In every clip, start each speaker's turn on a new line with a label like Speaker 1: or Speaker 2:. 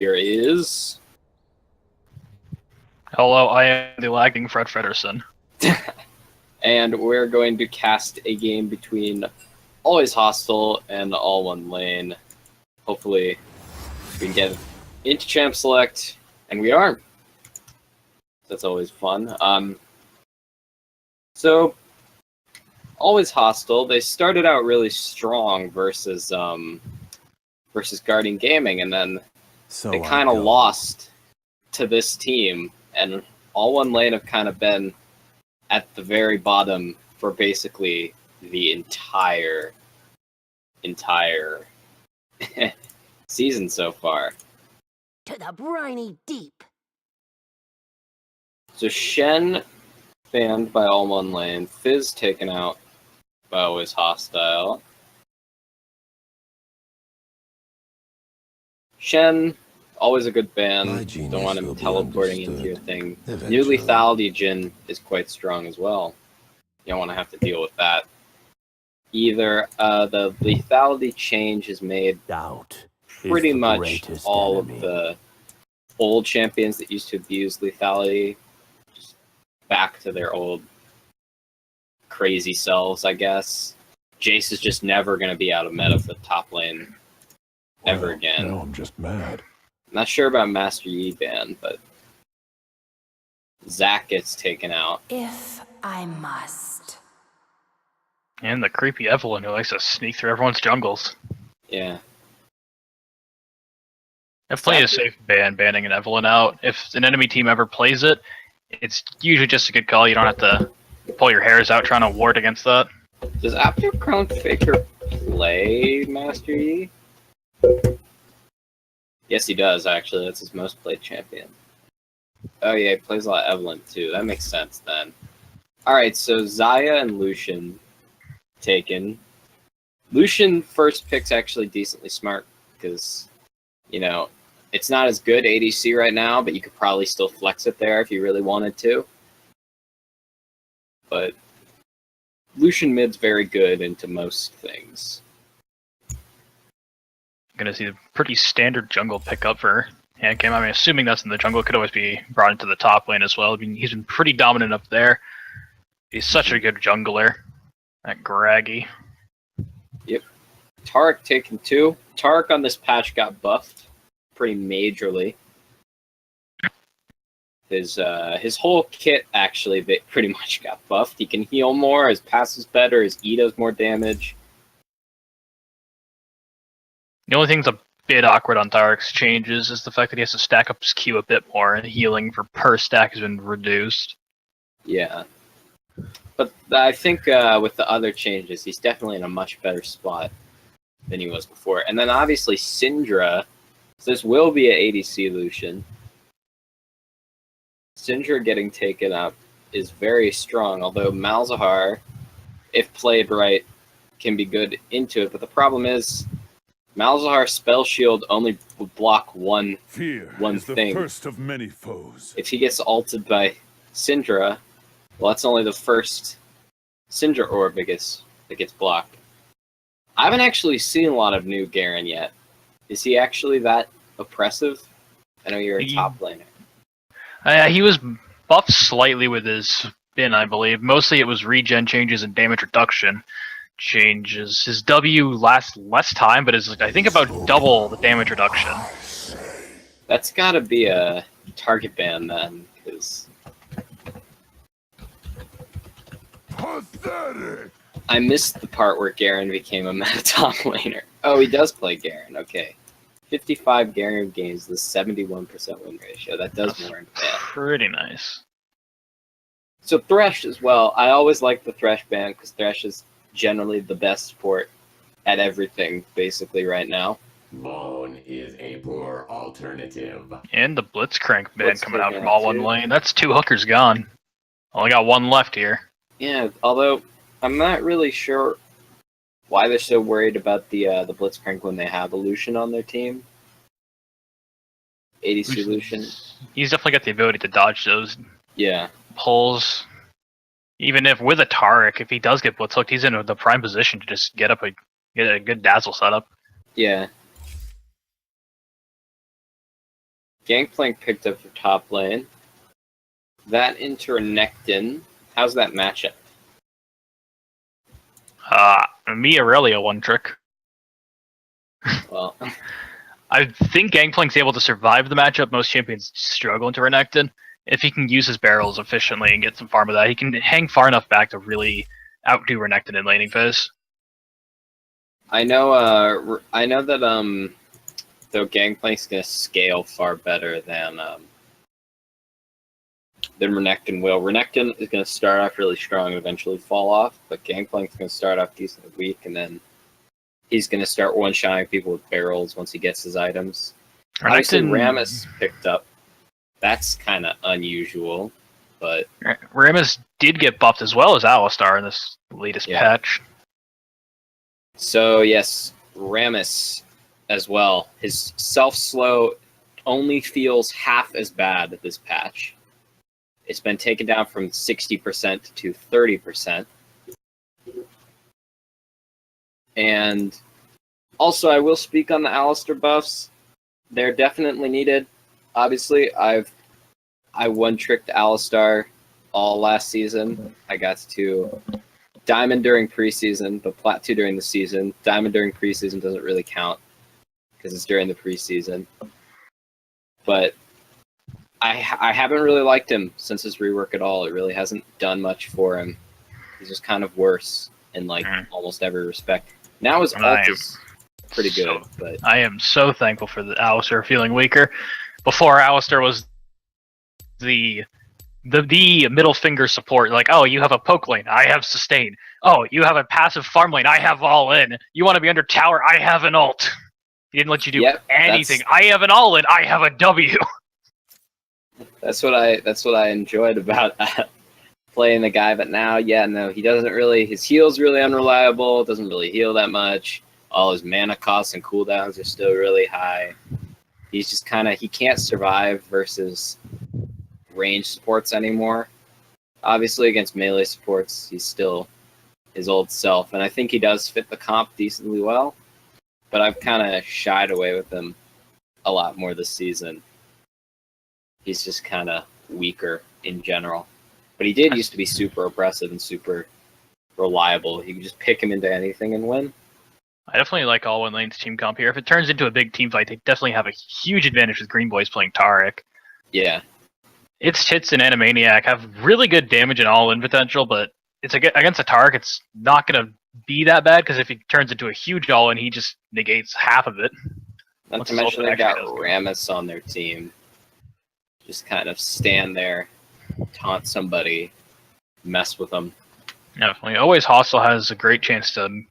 Speaker 1: Here is.
Speaker 2: Hello, I am the lagging Fred Frederson.
Speaker 1: And we're going to cast a game between Always Hostile and All One Lane. Hopefully, we can get into Champ Select, and we are. That's always fun. So, Always Hostile, they started out really strong versus Guardian Gaming, and then they kind of lost to this team, and All One Lane have kind of been at the very bottom for basically the entire season so far.
Speaker 3: To the briny deep.
Speaker 1: So Shen banned by All One Lane, Fizz taken out by Always Hostile. Shen, always a good ban. Don't want him teleporting into your thing. New Lethality Jhin is quite strong as well. You don't want to have to deal with that. Either the lethality change has made pretty much all of the old champions that used to abuse lethality just back to their old crazy selves, I guess. Jace is just never going to be out of meta for the top lane ever again.
Speaker 4: No, I'm just mad.
Speaker 1: I'm not sure about Master Yi ban, but Zac gets taken out.
Speaker 3: If I must.
Speaker 2: And the creepy Evelyn who likes to sneak through everyone's jungles.
Speaker 1: Yeah.
Speaker 2: I've played a safe ban, banning an Evelyn out. If an enemy team ever plays it, it's usually just a good call. You don't have to pull your hairs out trying to ward against that.
Speaker 1: Does After Crown Faker play Master Yi? Yes, he does, actually. That's his most played champion. Oh, yeah, he plays a lot of Evelyn, too. That makes sense, then. Alright, so Xayah and Lucian taken. Lucian first pick's actually decently smart, because, you know, it's not as good ADC right now, but you could probably still flex it there if you really wanted to. But Lucian mid's very good into most things.
Speaker 2: Gonna see a pretty standard jungle pickup for Handcam. I mean, assuming that's in the jungle, it could always be brought into the top lane as well. I mean, he's been pretty dominant up there. He's such a good jungler. That Graggy.
Speaker 1: Yep. Taric taken 2. Taric on this patch got buffed pretty majorly. His whole kit actually pretty much got buffed. He can heal more, his pass is better, his E does more damage.
Speaker 2: The only thing that's a bit awkward on Taric's changes is the fact that he has to stack up his Q a bit more, and healing for per stack has been reduced.
Speaker 1: Yeah. But I think with the other changes, he's definitely in a much better spot than he was before. And then obviously Syndra, so this will be an ADC Lucian. Syndra getting taken up is very strong, although Malzahar, if played right, can be good into it. But the problem is, Malzahar's spell shield only will block one
Speaker 4: Fear is
Speaker 1: thing.
Speaker 4: The first of many foes.
Speaker 1: If he gets ulted by Syndra, well, that's only the first Syndra orb that gets blocked. I haven't actually seen a lot of new Garen yet. Is he actually that oppressive? I know you're a top laner.
Speaker 2: He was buffed slightly with his spin, I believe. Mostly it was regen changes and damage reduction changes. His W lasts less time, but is I think about double the damage reduction.
Speaker 1: That's gotta be a target ban then, because
Speaker 4: Pathetic.
Speaker 1: I missed the part where Garen became a meta top laner. Oh, he does play Garen, okay. 55 Garen games, the 71% win ratio. That does warrant ban.
Speaker 2: Pretty nice.
Speaker 1: So Thresh as well. I always like the Thresh ban because Thresh is generally the best support at everything, basically, right now.
Speaker 5: Bone is a poor alternative.
Speaker 2: And the Blitzcrank ban coming out from All One Lane. That's 2 hookers gone. Only got 1 left here.
Speaker 1: Yeah, although I'm not really sure why they're so worried about the Blitzcrank when they have a Lucian on their team. ADC Lucian.
Speaker 2: He's definitely got the ability to dodge those pulls. Even if with a Taric, if he does get blitz hooked, he's in the prime position to just get a good dazzle setup.
Speaker 1: Yeah. Gangplank picked up for top lane. That into Renekton. How's that matchup?
Speaker 2: Me Aurelia one trick.
Speaker 1: Well,
Speaker 2: I think Gangplank's able to survive the matchup. Most champions struggle into Renekton. If he can use his barrels efficiently and get some farm of that, he can hang far enough back to really outdo Renekton in laning phase.
Speaker 1: I know that though Gangplank's gonna scale far better than Renekton will. Renekton is gonna start off really strong and eventually fall off, but Gangplank's gonna start off decently weak, and then he's gonna start one-shotting people with barrels once he gets his items. Obviously, Rammus picked up. That's kind of unusual, but
Speaker 2: Rammus did get buffed as well as Alistar in this latest patch.
Speaker 1: So yes, Rammus as well. His self-slow only feels half as bad this patch. It's been taken down from 60% to 30%. And also, I will speak on the Alistar buffs. They're definitely needed. Obviously, I one-tricked Alistar all last season. I got to Diamond during preseason, but Plat 2 during the season. Diamond during preseason doesn't really count because it's during the preseason. But I haven't really liked him since his rework at all. It really hasn't done much for him. He's just kind of worse in like almost every respect. Now his ult is pretty good, but
Speaker 2: I am so thankful for the Alistar feeling weaker. Before, Alistar was the middle finger support. Like, oh, you have a poke lane, I have sustain. Oh, you have a passive farm lane, I have all in. You want to be under tower, I have an ult. He didn't let you do anything. I have an all in, I have a W.
Speaker 1: That's what I enjoyed about playing the guy. But now, he doesn't really. His heal's really unreliable. Doesn't really heal that much. All his mana costs and cooldowns are still really high. He's just he can't survive versus range supports anymore. Obviously, against melee supports, he's still his old self, and I think he does fit the comp decently well. But I've kind of shied away with him a lot more this season. He's just kind of weaker in general. But he did used to be super oppressive and super reliable. You can just pick him into anything and win.
Speaker 2: I definitely like all one lane's team comp here. If it turns into a big team fight, they definitely have a huge advantage with Green Boys playing Taric.
Speaker 1: Yeah.
Speaker 2: Its Tits and Animaniac have really good damage and all-in potential, but it's against a Taric, it's not going to be that bad, because if he turns into a huge all-in, he just negates half of it.
Speaker 1: Not to mention they got Rammus on their team. Just kind of stand there, taunt somebody, mess with them.
Speaker 2: Definitely. Always Hostile has a great chance to...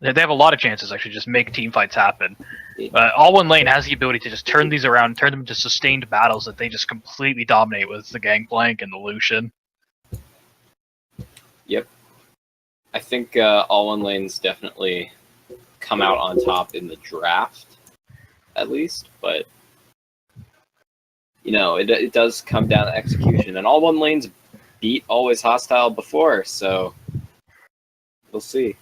Speaker 2: They have a lot of chances, actually, just make team fights happen. All One Lane has the ability to just turn these around, turn them into sustained battles that they just completely dominate with the Gangplank and the Lucian.
Speaker 1: Yep. I think All One Lane's definitely come out on top in the draft, at least, but... it does come down to execution. And All One Lane's beat Always Hostile before, so we'll see.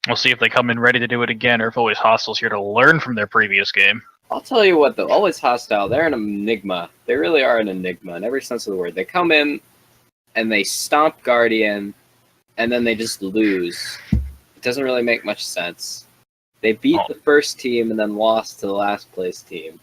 Speaker 2: We'll see if they come in ready to do it again, or if Always Hostile's here to learn from their previous game.
Speaker 1: I'll tell you what, though. Always Hostile, they're an enigma. They really are an enigma in every sense of the word. They come in, and they stomp Guardian, and then they just lose. It doesn't really make much sense. They beat the first team and then lost to the last place team.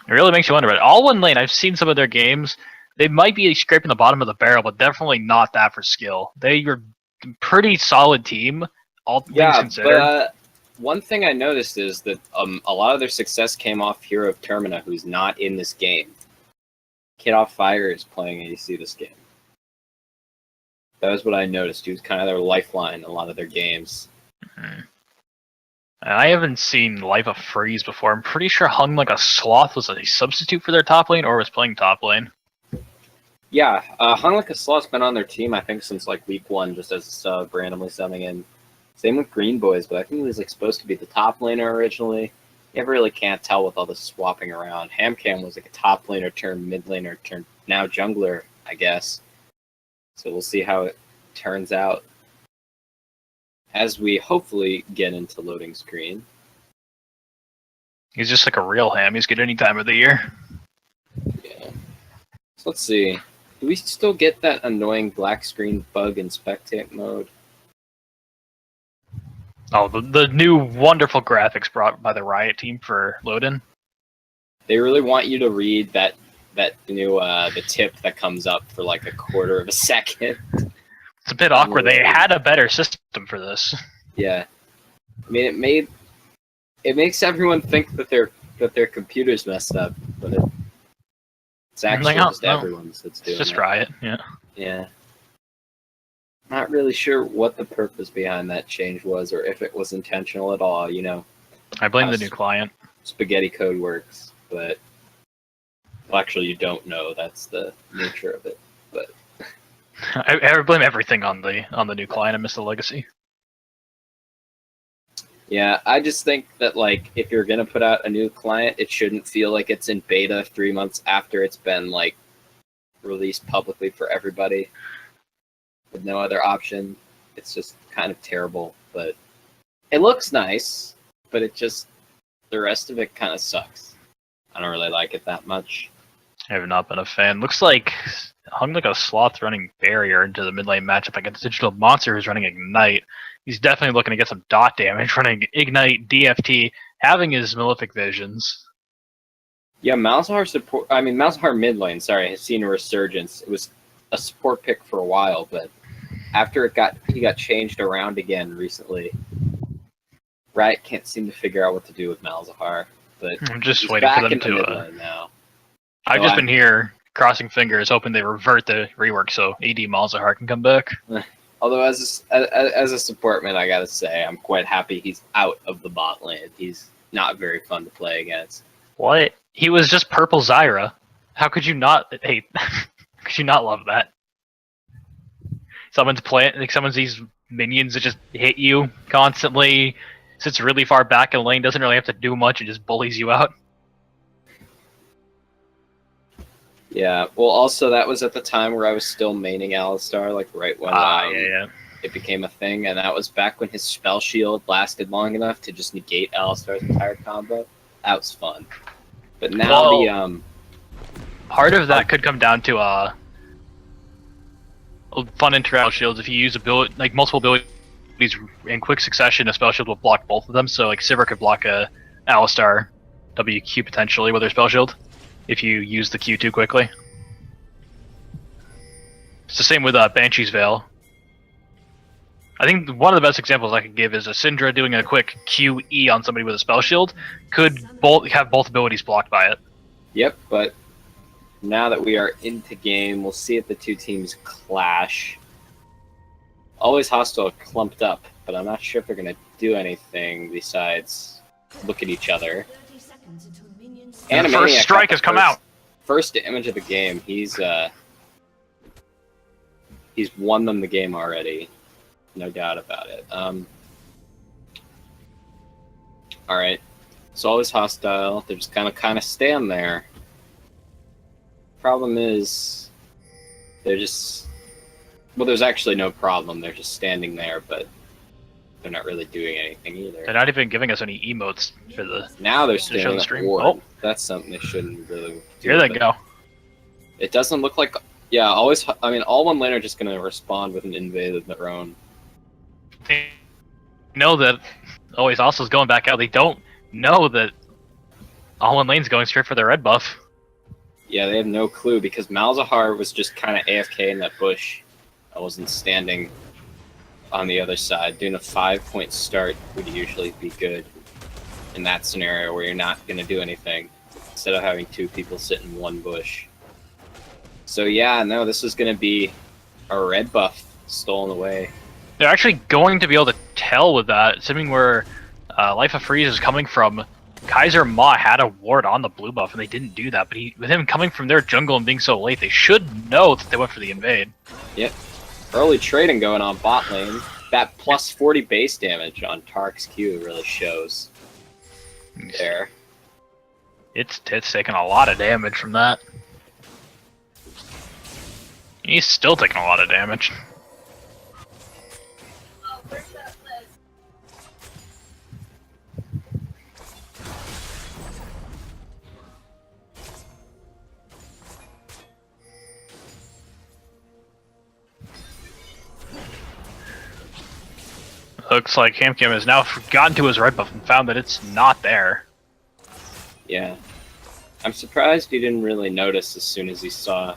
Speaker 2: It really makes you wonder about it. All One Lane, I've seen some of their games. They might be scraping the bottom of the barrel, but definitely not that for skill. They are a pretty solid team, all things considered.
Speaker 1: But one thing I noticed is that a lot of their success came off Hero of Termina, who's not in this game. Kid Off Fire is playing AC this game. That was what I noticed. He was kind of their lifeline in a lot of their games.
Speaker 2: Mm-hmm. I haven't seen Life of Freeze before. I'm pretty sure Hung Like a Sloth was a substitute for their top lane, or was playing top lane.
Speaker 1: Yeah, Hung Like a Sloth's been on their team, I think, since like week 1, just as a sub, randomly subbing in. Same with Green Boys, but I think he was like supposed to be the top laner originally. You ever really can't tell with all the swapping around. Hamcam was like a top laner turned mid laner turned now jungler, I guess. So we'll see how it turns out as we hopefully get into loading screen.
Speaker 2: He's just like a real ham. He's good any time of the year.
Speaker 1: Yeah. So let's see. Do we still get that annoying black screen bug in spectate mode?
Speaker 2: Oh, the new wonderful graphics brought by the Riot team for load-in.
Speaker 1: They really want you to read that new the tip that comes up for like a quarter of a second.
Speaker 2: It's a bit awkward. They had a better system for this.
Speaker 1: Yeah. I mean, it makes everyone think that their computer's messed up, but it's actually just everyone's that's doing it.
Speaker 2: It's just Riot, yeah.
Speaker 1: Yeah. Not really sure what the purpose behind that change was, or if it was intentional at all. You know,
Speaker 2: I blame the new client.
Speaker 1: Spaghetti code works, but well, actually, you don't know. That's the nature of it. But
Speaker 2: I blame everything on the new client. I miss the legacy.
Speaker 1: Yeah, I just think that like if you're gonna put out a new client, it shouldn't feel like it's in beta 3 months after it's been like released publicly for everybody with no other option. It's just kind of terrible, but it looks nice, but it just the rest of it kind of sucks. I don't really like it that much.
Speaker 2: I have not been a fan. Looks like hung like a sloth running barrier into the mid lane matchup against Digital Monster who's running Ignite. He's definitely looking to get some dot damage running Ignite, DFT, having his Malefic Visions.
Speaker 1: Yeah, Malzahar support. I mean, Malzahar mid lane. Sorry, has seen a resurgence. It was a support pick for a while, but after he got changed around again recently. Riot can't seem to figure out what to do with Malzahar, but
Speaker 2: I'm just waiting for them to.
Speaker 1: Now.
Speaker 2: I've just been here crossing fingers, hoping they revert the rework so AD Malzahar can come back.
Speaker 1: Although as a supportman, I gotta say I'm quite happy he's out of the bot lane. He's not very fun to play against.
Speaker 2: What? He was just purple Zyra. How could you not hate? Could you not love that? Someone's these minions that just hit you constantly, sits really far back in the lane, doesn't really have to do much, and just bullies you out.
Speaker 1: Yeah, well, also that was at the time where I was still maining Alistar, like right when it became a thing, and that was back when his spell shield lasted long enough to just negate Alistar's entire combo. That was fun. But now
Speaker 2: part of that could come down to fun interaction shields. If you use multiple abilities in quick succession, a spell shield will block both of them. So like Sivir could block a Alistar WQ potentially with her spell shield if you use the Q too quickly. It's the same with Banshee's Veil. I think one of the best examples I could give is a Syndra doing a quick QE on somebody with a spell shield could have both abilities blocked by it.
Speaker 1: Yep, but now that we are into game, we'll see if the two teams clash. Always Hostile clumped up, but I'm not sure if they're going to do anything besides look at each other.
Speaker 2: And the first strike has come out.
Speaker 1: First damage of the game. He's won them the game already. No doubt about it. Alright. So always Hostile. They're just kind of stand there. Problem is, they're just... Well, there's actually no problem. They're just standing there, but they're not really doing anything either.
Speaker 2: They're not even giving us any emotes for the...
Speaker 1: Now they're standing
Speaker 2: the
Speaker 1: at ward. Oh. That's something they shouldn't really do.
Speaker 2: Here they go.
Speaker 1: It doesn't look like... Yeah, always... I mean, all one lane are just going to respond with an invade of their own.
Speaker 2: They know that Always Hostile's going back out. They don't know that all one lane's going straight for their red buff.
Speaker 1: Yeah, they have no clue because Malzahar was just kind of AFK in that bush. I wasn't standing on the other side. Doing a 5-point start would usually be good in that scenario where you're not going to do anything instead of having two people sit in one bush. So yeah, no, this is going to be a red buff stolen away.
Speaker 2: They're actually going to be able to tell with that, assuming where Life of Freeze is coming from. Kaiser Ma had a ward on the blue buff, and they didn't do that. But with him coming from their jungle and being so late, they should know that they went for the invade.
Speaker 1: Yep. Early trading going on bot lane. That plus 40 base damage on Tark's Q really shows there.
Speaker 2: It's taking a lot of damage from that. He's still taking a lot of damage. Looks like Hamcam has now gotten to his red buff and found that it's not there.
Speaker 1: Yeah. I'm surprised he didn't really notice as soon as he saw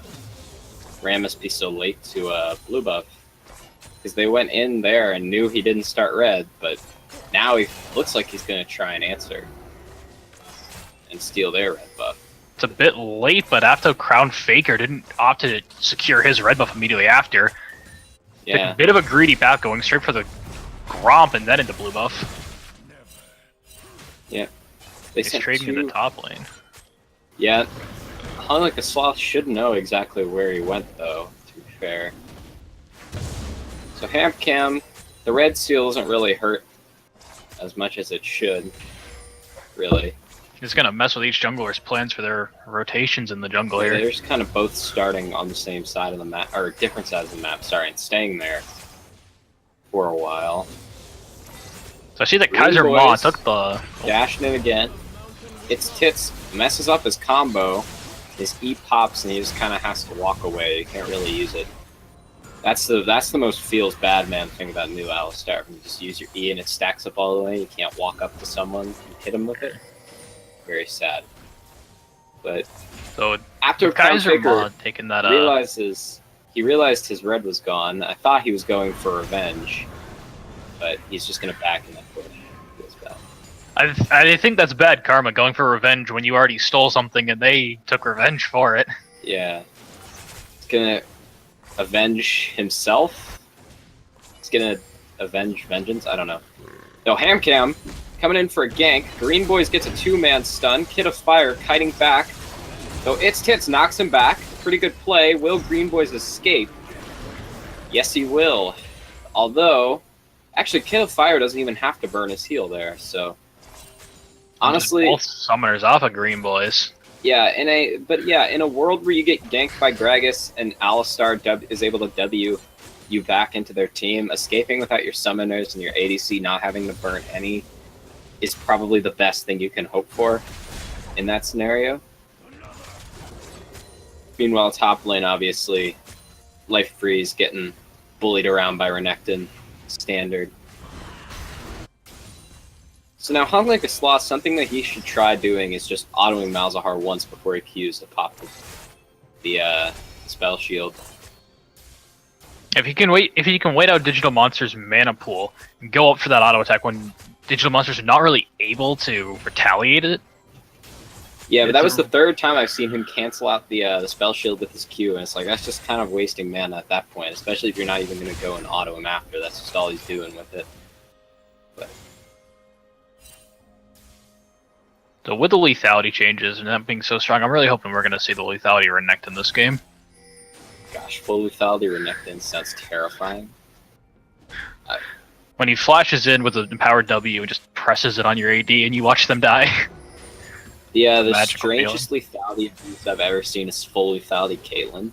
Speaker 1: Rammus be so late to blue buff. Because they went in there and knew he didn't start red, but now he looks like he's going to try and answer. And steal their red buff.
Speaker 2: It's a bit late, but after Crown Faker didn't opt to secure his red buff immediately after.
Speaker 1: Yeah.
Speaker 2: Took a bit of a greedy path going straight for the Gromp and then into blue buff.
Speaker 1: Yeah.
Speaker 2: He's trading in the top lane.
Speaker 1: Yeah. Hung like a sloth should know exactly where he went, though, to be fair. So Hamcam, the red seal doesn't really hurt as much as it should, really.
Speaker 2: He's gonna mess with each jungler's plans for their rotations in the jungle
Speaker 1: Yeah,
Speaker 2: here.
Speaker 1: they're just kind of both starting on the same side of the map, or different sides of the map, sorry, and staying there for a while.
Speaker 2: So I see that
Speaker 1: Green
Speaker 2: Kaiser
Speaker 1: boys
Speaker 2: Ma took the...
Speaker 1: Dashing in again. It's Tits messes up his combo. His E pops and he just kind of has to walk away. You can't really use it. That's the most feels bad man thing about new Alistar. You just use your E and it stacks up all the way. You can't walk up to someone and hit him with it. Very sad. But
Speaker 2: So
Speaker 1: after
Speaker 2: Kaiser Ma
Speaker 1: Faker
Speaker 2: taking that...
Speaker 1: he realized his red was gone. I thought he was going for revenge, but he's just gonna back in that push. Feels bad.
Speaker 2: I think that's bad karma, going for revenge when you already stole something and they took revenge for it.
Speaker 1: Yeah. He's gonna avenge himself? He's gonna avenge vengeance? I don't know. No, Hamcam coming in for a gank. Green Boys gets a two-man stun. Kid of Fire kiting back. So It's Tits knocks him back. Pretty good play. Will Green Boys escape? Yes, he will. Although, actually, Kid of Fire doesn't even have to burn his heal there, so... Honestly...
Speaker 2: Both summoners off of Green Boys.
Speaker 1: Yeah, in a world where you get ganked by Gragas and Alistar is able to W you back into their team, escaping without your summoners and your ADC not having to burn any is probably the best thing you can hope for in that scenario. Meanwhile, top lane, obviously, Life Freeze getting bullied around by Renekton, standard. So now, Hung Like a Sloth, something that he should try doing is just autoing Malzahar once before he Qs to pop the spell shield.
Speaker 2: If he can wait out Digital Monster's mana pool and go up for that auto attack when Digital Monsters are not really able to retaliate it.
Speaker 1: Yeah, but that was the third time I've seen him cancel out the spell shield with his Q, and it's like, that's just kind of wasting mana at that point, especially if you're not even going to go and auto him after. That's just all he's doing with it. But
Speaker 2: So with the lethality changes and that being so strong, I'm really hoping we're going to see the lethality Renekton in this game.
Speaker 1: gosh, full lethality Renekton sounds terrifying.
Speaker 2: When he flashes in with an empowered W and just presses it on your AD and you watch them die.
Speaker 1: Yeah, the
Speaker 2: Magical
Speaker 1: strangest lethality abuse I've ever seen is full lethality Caitlyn.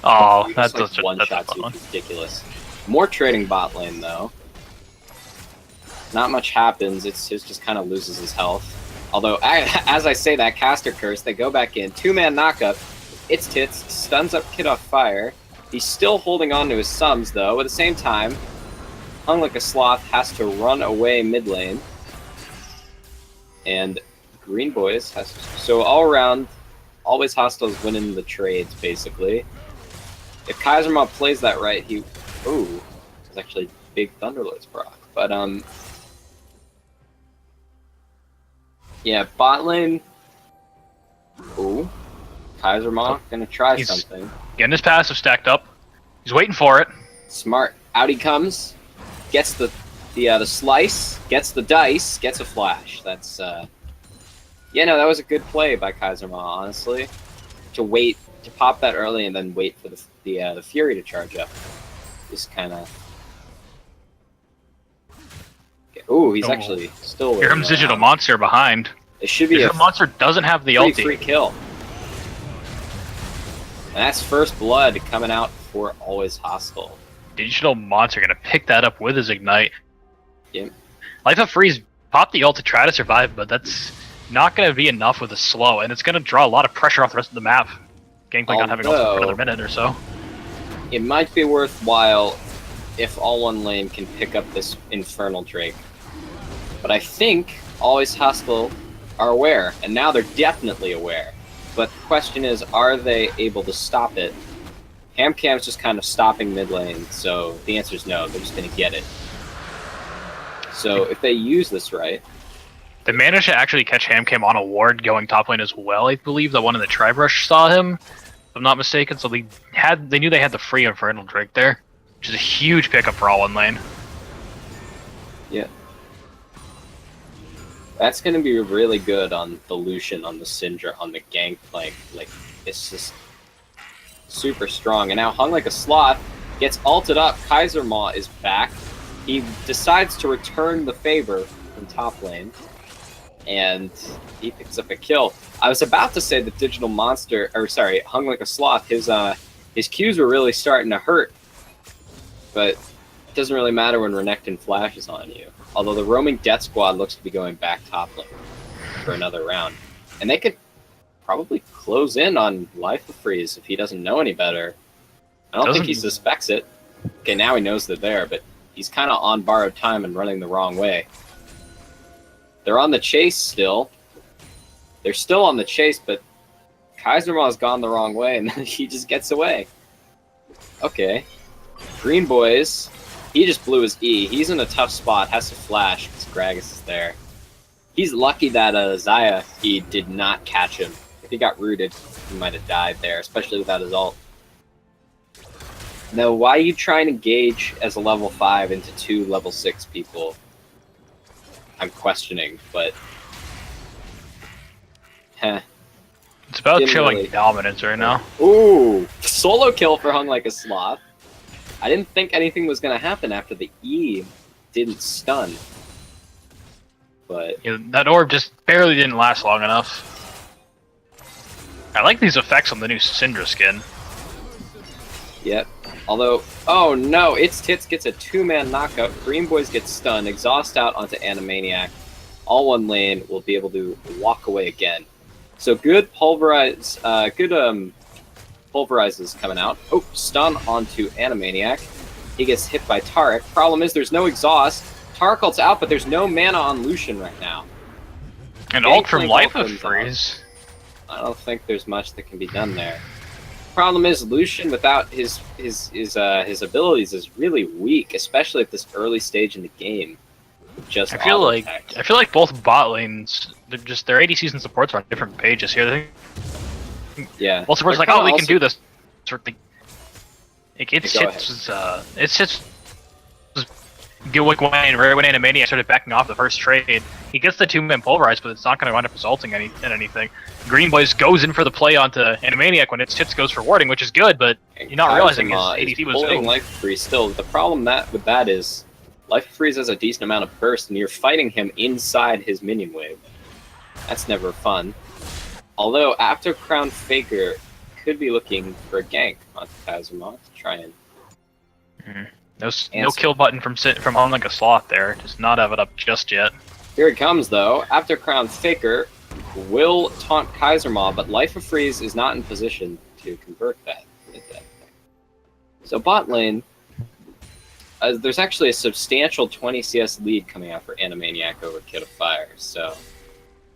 Speaker 2: Oh, that's
Speaker 1: like
Speaker 2: such a
Speaker 1: one
Speaker 2: that's a
Speaker 1: shot
Speaker 2: fun one.
Speaker 1: ridiculous. More trading bot lane though. Not much happens. It just kind of loses his health. Although, as I say that, caster curse, they go back in. Two-man knockup. It's Tits stuns up Kid off fire. He's still holding on to his sums though. At the same time, Hung Like a Sloth has to run away mid lane. And Green Boys has to, so all around, always hostiles winning the trades basically. If Kaiser Mob plays that right, it's actually big Thunderlord's proc. But yeah, bot lane. Ooh, Kaiser Mob gonna try something.
Speaker 2: Getting his passive stacked up. He's waiting for it.
Speaker 1: Smart. Out he comes. Gets the slice. Gets the dice. Gets a flash. That's yeah, no, that was a good play by Kaiser Ma, honestly. To pop that early and then wait for the Fury to charge up. Just kind of. Ooh, he's actually still.
Speaker 2: Here comes Digital Monster behind.
Speaker 1: It should be
Speaker 2: Digital Monster doesn't have the ulti.
Speaker 1: free kill. And that's first blood coming out for Always Hostile.
Speaker 2: Digital Monster gonna pick that up with his ignite.
Speaker 1: Yep.
Speaker 2: Life of Freeze popped the ult to try to survive, but that's not gonna be enough with a slow, and it's gonna draw a lot of pressure off the rest of the map. Gangplank not having ult for another minute or so.
Speaker 1: It might be worthwhile if all one lane can pick up this Infernal Drake. But I think Always Hostile are aware, and now they're definitely aware. But the question is, are they able to stop it? HamCam's just kind of stopping mid lane, so the answer is no, they're just going to get it. So if they use this right...
Speaker 2: They managed to actually catch HamCam on a ward going top lane as well, I believe. The one in the Tribrush saw him, if I'm not mistaken, so they knew they had the free Infernal Drake there, which is a huge pickup for all one lane.
Speaker 1: Yeah. That's going to be really good on the Lucian, on the Syndra, on the Gangplank. Like, it's just super strong. And now Hung Like a Sloth gets ulted up. Kaiser Maw is back. He decides to return the favor from top lane. And he picks up a kill. I was about to say that Digital Monster, or sorry, Hung Like a Sloth, his Qs were really starting to hurt. But it doesn't really matter when Renekton flashes on you. Although the roaming Death Squad looks to be going back top lane for another round. And they could probably close in on Life of Freeze if he doesn't know any better. I don't think he suspects it. Okay, now he knows they're there, but he's kind of on borrowed time and running the wrong way. They're on the chase still. They're still on the chase, but Kaiser Maw's gone the wrong way, and then he just gets away. Okay. Green Boys, he just blew his E. He's in a tough spot, has to flash because Gragas is there. He's lucky that Xayah E did not catch him. If he got rooted, he might have died there, especially without his ult. Now, why are you trying to gauge as a level 5 into 2 level 6 people? I'm questioning, but... Heh.
Speaker 2: It's about showing dominance right now.
Speaker 1: Ooh! Solo kill for Hung Like a Sloth. I didn't think anything was going to happen after the E didn't stun. But...
Speaker 2: Yeah, that orb just barely didn't last long enough. I like these effects on the new Syndra skin.
Speaker 1: Yep. Although, oh no, It's Tits gets a 2-man knockout. Green Boys get stunned. Exhaust out onto Animaniac. All one lane will be able to walk away again. So good pulverize, pulverizes coming out. Oh, stun onto Animaniac. He gets hit by Taric. Problem is there's no exhaust. Taric ults out, but there's no mana on Lucian right now.
Speaker 2: And ult from Life of Freeze.
Speaker 1: I don't think there's much that can be done there. Problem is Lucian without his abilities is really weak, especially at this early stage in the game. Just
Speaker 2: I feel like both bot lanes, their ADCs and supports are on different pages here.
Speaker 1: Yeah.
Speaker 2: Both supports like, oh, we can do this sort of thing. It's just right when Animaniac started backing off the first trade, he gets the 2-man pulverize, but it's not going to wind up resulting in anything. Green Boys goes in for the play onto Animaniac when its Tits goes for warding, which is good, but you're not realizing his ADC was
Speaker 1: holding Life Freeze still. The problem with that is Life Freeze has a decent amount of burst, and you're fighting him inside his minion wave. That's never fun. Although after Crown Faker could be looking for a gank onto Kazuma to try and
Speaker 2: no kill button from Hung Like a Sloth there. Does not have it up just yet.
Speaker 1: Here it comes though. After Crown Faker will taunt Kaiser Maw, but Life of Freeze is not in position to convert that. So bot lane, there's actually a substantial 20 CS lead coming out for Animaniac over Kid of Fire. So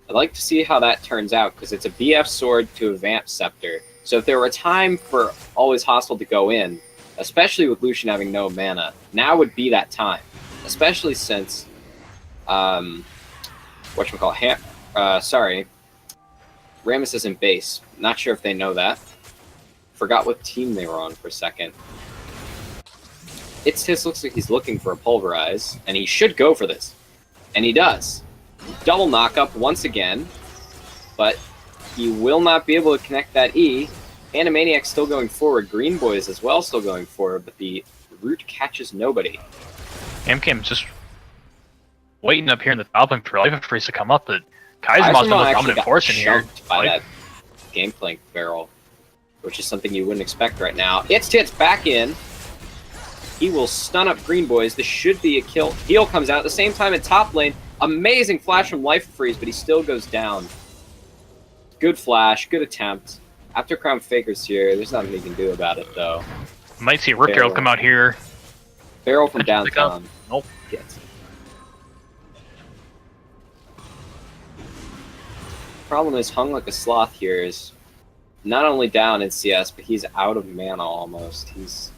Speaker 1: I'd like to see how that turns out because it's a BF sword to a Vamp Scepter. So if there were a time for Always Hostile to go in, especially with Lucian having no mana, now would be that time. Especially since, Rammus isn't base. Not sure if they know that. Forgot what team they were on for a second. It's looks like he's looking for a pulverize, and he should go for this. And he does. Double knockup once again, but he will not be able to connect that E. Animaniac's still going forward. Green Boys as well still going forward, but the root catches nobody.
Speaker 2: Amcam's just waiting up here in the top lane for Life of Freeze to come up, but Kaiser Maw's the most dominant force in here.
Speaker 1: By that Gangplank barrel, which is something you wouldn't expect right now. It's Tits back in. He will stun up Green Boys. This should be a kill. Heal comes out at the same time in top lane. Amazing flash from Life of Freeze, but he still goes down. Good flash, good attempt. After Crown Faker's here, there's nothing he can do about it, though.
Speaker 2: Might see Rook Herald come out here.
Speaker 1: Barrel from
Speaker 2: Attention, pick up.
Speaker 1: downtown.
Speaker 2: Nope.
Speaker 1: Gets it. Problem is, Hung Like a Sloth here is not only down in CS, but he's out of mana almost. He's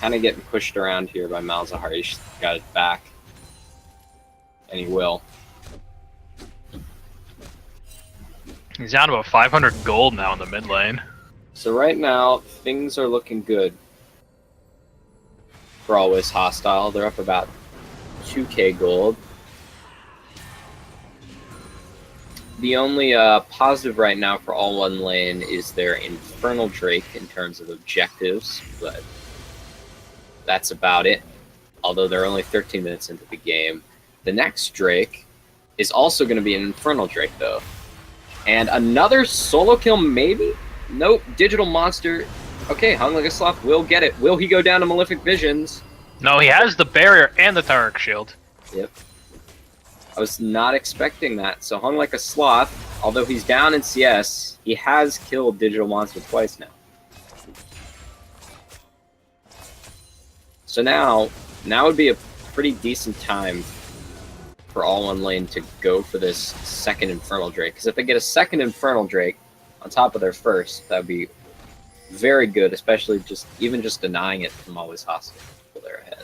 Speaker 1: kind of getting pushed around here by Malzahar. He's got it back. And he will.
Speaker 2: He's down about 500 gold now in the mid lane.
Speaker 1: So right now, things are looking good for Always Hostile. They're up about 2k gold. The only positive right now for All One Lane is their Infernal Drake in terms of objectives, but that's about it. Although they're only 13 minutes into the game. The next Drake is also going to be an Infernal Drake, though. And another solo kill, maybe? Nope, Digital Monster. Okay, Hung Like a Sloth will get it. Will he go down to Malefic Visions?
Speaker 2: No, he has the barrier and the Taric shield.
Speaker 1: Yep. I was not expecting that. So Hung Like a Sloth, although he's down in CS, he has killed Digital Monster twice now. So now would be a pretty decent time for All One Lane to go for this second Infernal Drake. Because if they get a second Infernal Drake on top of their first, that would be very good, especially even just denying it from Always Hostile. They're ahead.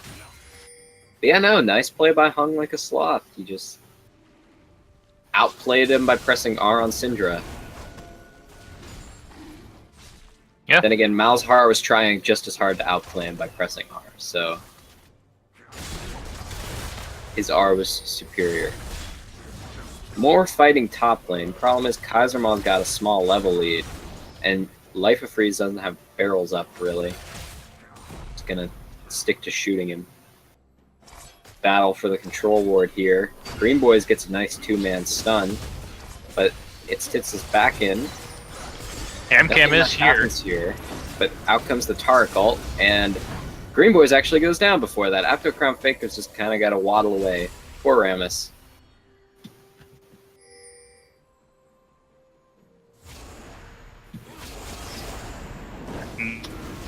Speaker 1: But yeah, no, nice play by Hung Like a Sloth. He just outplayed him by pressing R on Syndra.
Speaker 2: Yeah.
Speaker 1: Then again, Malzahar was trying just as hard to outplay him by pressing R, so his R was superior. More fighting top lane. Problem is, Kaisermaul's got a small level lead, and Life of Freeze doesn't have barrels up, really. It's gonna stick to shooting him. Battle for the control ward here. Green Boys gets a nice two-man stun, but it sits us back in.
Speaker 2: Amcam is
Speaker 1: here. But out comes the Taric ult, and Green Boys actually goes down before that. After Crown Faker's just kind of got to waddle away. Poor Rammus.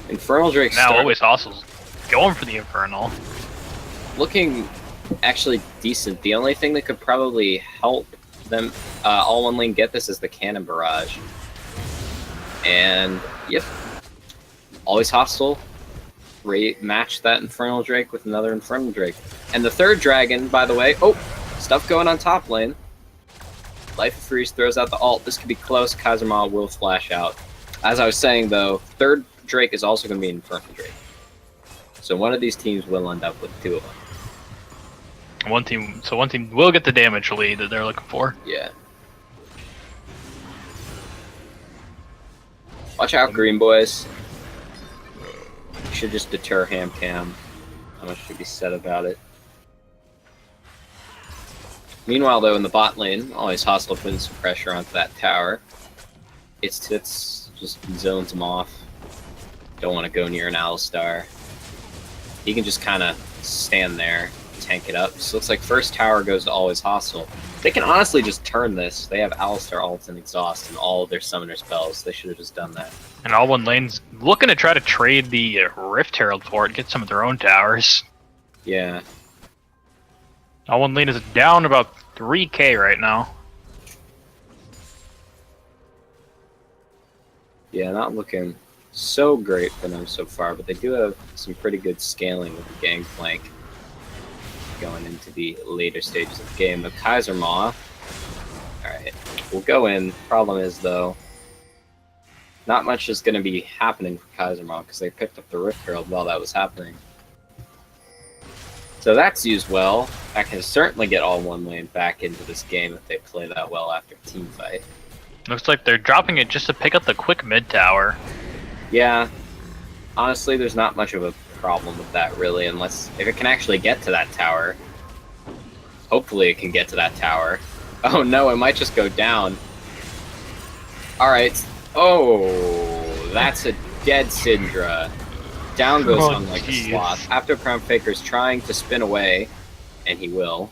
Speaker 1: Infernal Drake
Speaker 2: now Always Hostile's going for the Infernal.
Speaker 1: Looking actually decent. The only thing that could probably help them All One Lane get this is the Cannon Barrage. And yep, Always Hostile match that Infernal Drake with another Infernal Drake. And the third dragon, by the way, stuff going on top lane. Life of Freeze throws out the ult. This could be close. Kaisermaul will flash out. As I was saying, though, third Drake is also going to be Infernal Drake. So one of these teams will end up with two of them.
Speaker 2: One team will get the damage lead that they're looking for.
Speaker 1: Yeah. Watch out, Green Boys. You should just deter Hamcam. How much should be said about it? Meanwhile, though, in the bot lane, Always Hostile putting some pressure onto that tower. Its tits just zones him off. Don't want to go near an Alistar. He can just kind of stand there, tank it up. So it looks like first tower goes to Always Hostile. They can honestly just turn this. They have Alistar ult and Exhaust and all of their summoner spells. They should have just done that.
Speaker 2: And All One Lane's looking to try to trade the Rift Herald for it, get some of their own towers.
Speaker 1: Yeah.
Speaker 2: All One Lane is down about 3k right now.
Speaker 1: Yeah, not looking so great for them so far, but they do have some pretty good scaling with the Gangplank going into the later stages of the game. The Kaisermaul. Alright, we'll go in. Problem is, though, not much is going to be happening for Kaisermaul because they picked up the Rift Herald while that was happening. So that's used well. That can certainly get All One Lane back into this game if they play that well after team fight.
Speaker 2: Looks like they're dropping it just to pick up the quick mid tower.
Speaker 1: Yeah, honestly, there's not much of a problem with that, really, unless if it can actually get to that tower. Hopefully it can get to that tower. Oh no, it might just go down. Alright. Oh, that's a dead Syndra. Down goes on like a sloth. After Crown Faker's trying to spin away, and he will.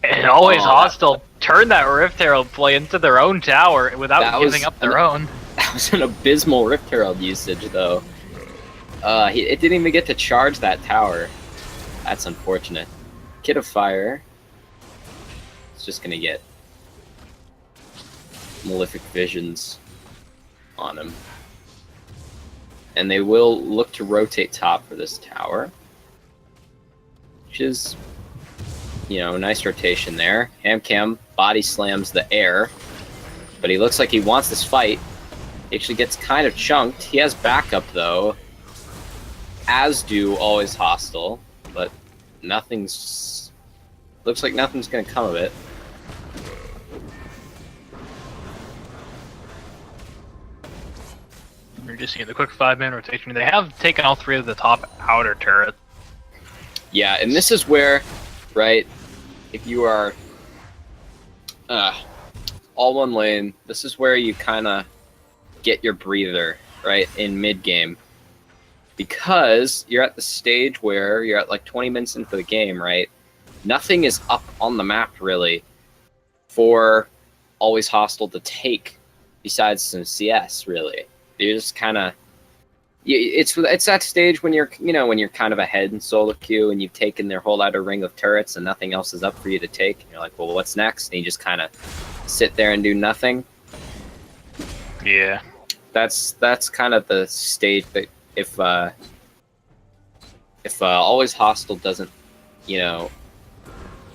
Speaker 2: And Always Hostile turn that Rift Herald play into their own tower without giving up their own.
Speaker 1: That was an abysmal Rift Herald usage, though. It didn't even get to charge that tower. That's unfortunate. Kid of Fire. It's just gonna get Malefic Visions on him. And they will look to rotate top for this tower. Which is, you know, a nice rotation there. Hamcam body slams the air. But he looks like he wants this fight. He actually gets kind of chunked. He has backup though. As do Always Hostile. But nothing's... looks like nothing's gonna come of it.
Speaker 2: You're just seeing the quick 5-man rotation. They have taken all 3 of the top outer turrets.
Speaker 1: Yeah, and this is where, right, if you are all one lane, this is where you kind of get your breather, right, in mid-game. Because you're at the stage where you're at like 20 minutes into the game, right? Nothing is up on the map, really, for Always Hostile to take besides some CS, really. You're just kind of... It's that stage when you're, you know, when you're kind of ahead in solo queue and you've taken their whole outer ring of turrets and nothing else is up for you to take. And you're like, well, what's next? And you just kind of sit there and do nothing.
Speaker 2: Yeah.
Speaker 1: That's kind of the stage that if Always Hostile doesn't, you know,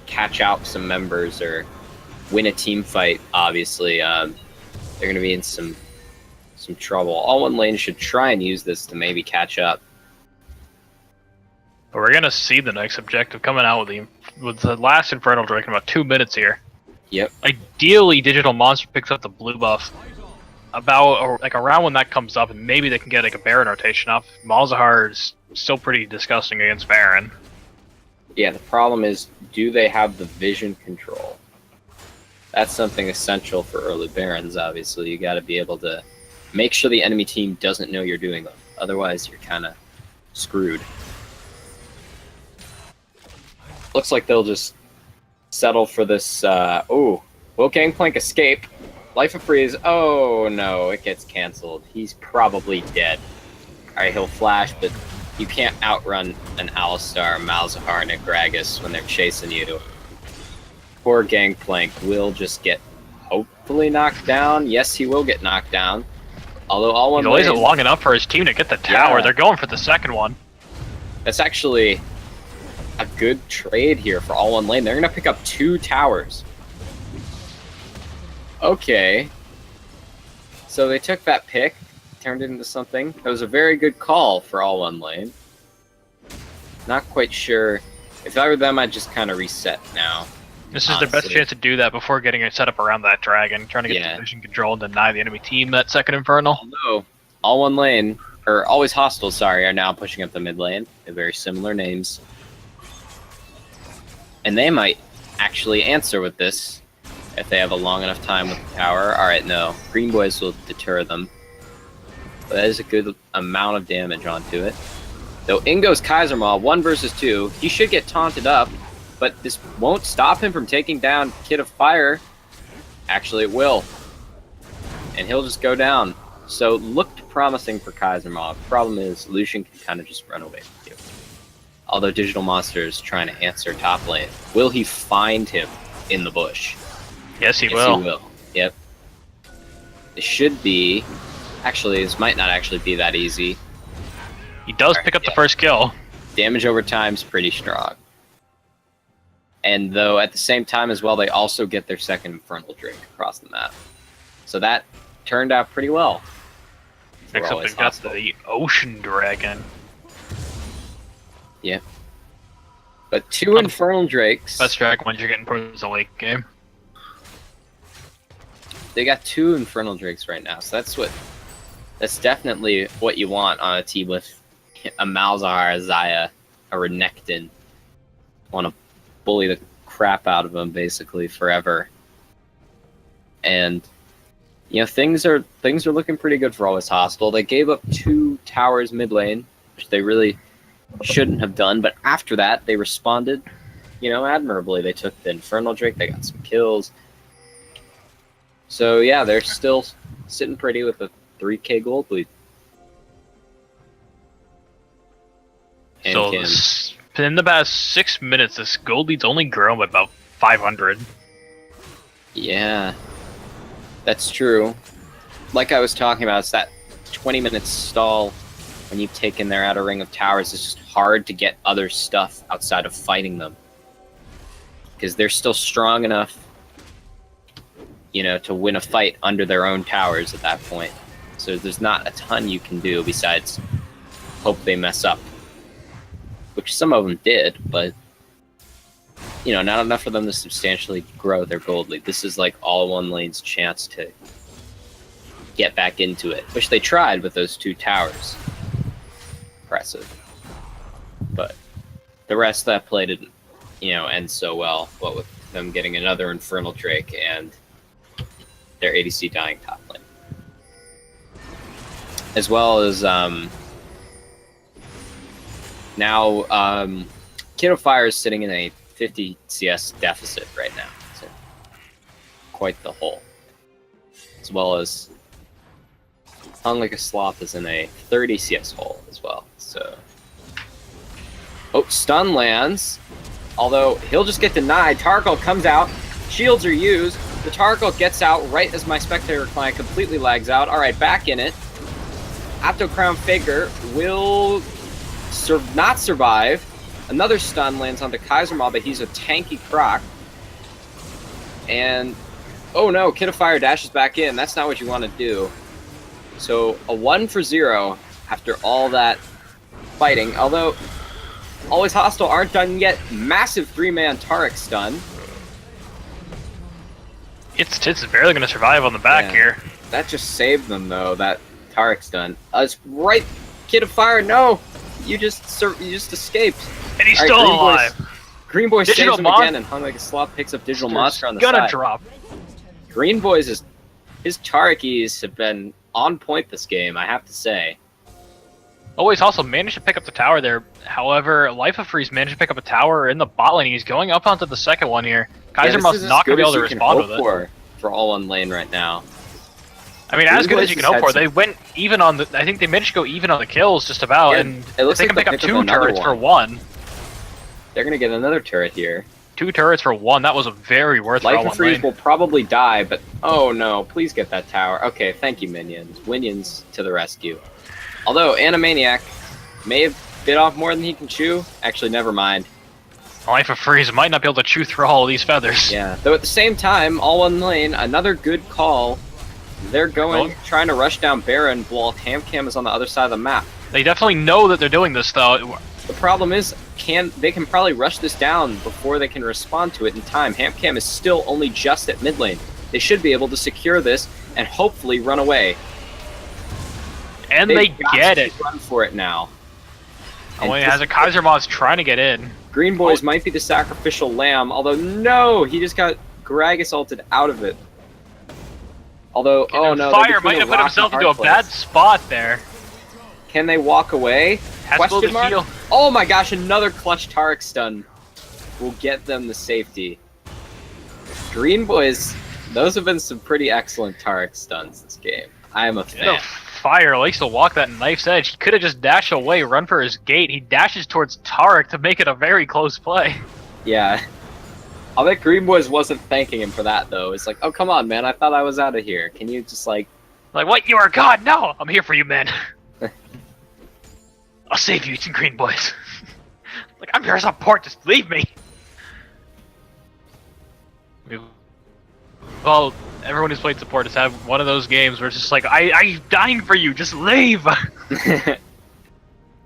Speaker 1: catch out some members or win a team fight, obviously, they're going to be in some trouble. All one lane should try and use this to maybe catch up.
Speaker 2: But we're gonna see the next objective coming out with the last Infernal Drake in about 2 minutes here.
Speaker 1: Yep.
Speaker 2: Ideally, Digital Monster picks up the blue buff around when that comes up, and maybe they can get like a Baron rotation off. Malzahar is still pretty disgusting against Baron.
Speaker 1: Yeah, the problem is, do they have the vision control? That's something essential for early Barons, obviously. You got to be able to make sure the enemy team doesn't know you're doing them. Otherwise, you're kind of screwed. Looks like they'll just settle for this... will Gangplank escape? Life of Freeze. Oh, no, it gets canceled. He's probably dead. Alright, he'll flash, but you can't outrun an Alistar, Malzahar, and a Gragas when they're chasing you. Poor Gangplank will just get hopefully knocked down. Yes, he will get knocked down. Although all one
Speaker 2: He delays it
Speaker 1: lane,
Speaker 2: long enough for his team to get the tower.
Speaker 1: Yeah.
Speaker 2: They're going for the second one.
Speaker 1: That's actually a good trade here for all one lane. They're going to pick up 2 towers. Okay. So they took that pick, turned it into something. It was a very good call for all one lane. Not quite sure. If I were them, I'd just kind of reset now.
Speaker 2: This is their best chance to do that before getting it set up around that dragon, trying to get
Speaker 1: Yeah.
Speaker 2: the vision control and deny the enemy team that second Infernal.
Speaker 1: Although, all one lane, or Always Hostile, sorry, are now pushing up the mid lane. They're very similar names. And they might actually answer with this if they have a long enough time with the tower. Alright, no. Green Boys will deter them. But that is a good amount of damage onto it. Though Ingo's Kaiser Maw, 1 versus 2, he should get taunted up, but this won't stop him from taking down Kid of Fire. Actually, it will. And he'll just go down. So, looked promising for Kaiser Maw. Problem is, Lucian can kind of just run away from you. Although Digital Monster is trying to answer top lane. Will he find him in the bush?
Speaker 2: Yes, he
Speaker 1: Yes,
Speaker 2: will.
Speaker 1: he will. Yep. It should be... Actually, this might not actually be that easy.
Speaker 2: He does pick up the first kill.
Speaker 1: Damage over time is pretty strong. And though at the same time as well, they also get their second Infernal Drake across the map. So that turned out pretty well.
Speaker 2: Next up, they've got the Ocean Dragon.
Speaker 1: Yeah. But 2 Infernal Drakes.
Speaker 2: Best dragon ones you're getting towards the late game.
Speaker 1: They got 2 Infernal Drakes right now, so that's definitely what you want on a team with a Malzahar, a Xayah, a Renekton. Want to bully the crap out of them basically forever. And you know, things are looking pretty good for Always Hostile. They gave up 2 towers mid lane, which they really shouldn't have done, but after that they responded, you know, admirably. They took the Infernal Drake, they got some kills. So yeah, they're still sitting pretty with a 3k gold lead.
Speaker 2: So in the past 6 minutes, this gold lead's only grown by about 500.
Speaker 1: Yeah, that's true. Like I was talking about, it's that 20-minute stall when you've taken their outer ring of towers. It's just hard to get other stuff outside of fighting them. Because they're still strong enough, you know, to win a fight under their own towers at that point. So there's not a ton you can do besides hope they mess up. Which some of them did, but, you know, not enough for them to substantially grow their gold lead. This is like all one lane's chance to get back into it, which they tried with those 2 towers. Impressive. But the rest of that play didn't, you know, end so well. What with them getting another Infernal Drake and their ADC dying top lane. As well as, now, Kid of Fire is sitting in a 50 CS deficit right now. So quite the hole. As well as Hung Like a Sloth is in a 30 CS hole as well. So, oh, stun lands. Although he'll just get denied. Tarkle comes out. Shields are used. The Tarkle gets out right as my Spectator client completely lags out. All right, back in it. Aptocrown Faker will not survive. Another stun lands onto Kaiser Maw, but he's a tanky proc. And, oh no, Kid of Fire dashes back in. That's not what you want to do. So, a 1 for 0 after all that fighting. Although, Always Hostile aren't done yet. Massive 3-man Taric stun.
Speaker 2: It's barely going to survive on the back here.
Speaker 1: That just saved them, though, that Taric stun. It's right, Kid of Fire, no! You just escaped.
Speaker 2: And he's still alive.
Speaker 1: Green Boy saves him
Speaker 2: Mon
Speaker 1: again, and Hung Like a Sloth picks up Digital Monster on the
Speaker 2: gonna
Speaker 1: side.
Speaker 2: drop.
Speaker 1: Green Boy's his Taric have been on point this game, I have to say.
Speaker 2: Always also managed to pick up the tower there. However, Life of Freeze managed to pick up a tower in the bot lane. He's going up onto the second one here. Kaiser must not gonna be able to respond with it.
Speaker 1: For all one lane right now.
Speaker 2: I mean, as good as you can hope for. They went even on the. I think they managed to go even on the kills just about, and
Speaker 1: it looks
Speaker 2: they
Speaker 1: like
Speaker 2: can pick up 2 turrets for 1.
Speaker 1: They're gonna get another turret here.
Speaker 2: 2 turrets for 1. That was a very worthwhile one.
Speaker 1: Life of Freeze will probably die, but oh no! Please get that tower. Okay, thank you, minions. Winions to the rescue. Although Animaniac may have bit off more than he can chew. Actually, never mind.
Speaker 2: Life of Freeze might not be able to chew through all of these feathers.
Speaker 1: Yeah. Though at the same time, all one lane, another good call. They're trying to rush down Baron while Hamcam is on the other side of the map.
Speaker 2: They definitely know that they're doing this, though.
Speaker 1: The problem is, they can probably rush this down before they can respond to it in time. Hamcam is still only just at mid lane. They should be able to secure this and hopefully run away.
Speaker 2: And they get it.
Speaker 1: Run for it now.
Speaker 2: Oh, he has a Kaiser Maw trying to get in.
Speaker 1: Green Boys might be the sacrificial lamb, although no, he just got Gragas ulted out of it. Although, oh no,
Speaker 2: Fire might have put himself into a bad spot there.
Speaker 1: Can they walk away? Question mark?
Speaker 2: Heal.
Speaker 1: Oh my gosh, another clutch Taric stun will get them the safety. Green Boys, those have been some pretty excellent Taric stuns this game. I am a fan.
Speaker 2: Fire likes to walk that knife's edge. He could have just dashed away, run for his gate. He dashes towards Taric to make it a very close play.
Speaker 1: Yeah. I bet Green Boys wasn't thanking him for that, though. It's like, oh, come on, man. I thought I was out of here. Can you just, like...
Speaker 2: Like, what? You are God? No! I'm here for you, man. I'll save you, Green Boys. Like, I'm here as support. Just leave me. Well, everyone who's played support has had one of those games where it's just like, I'm dying for you. Just leave.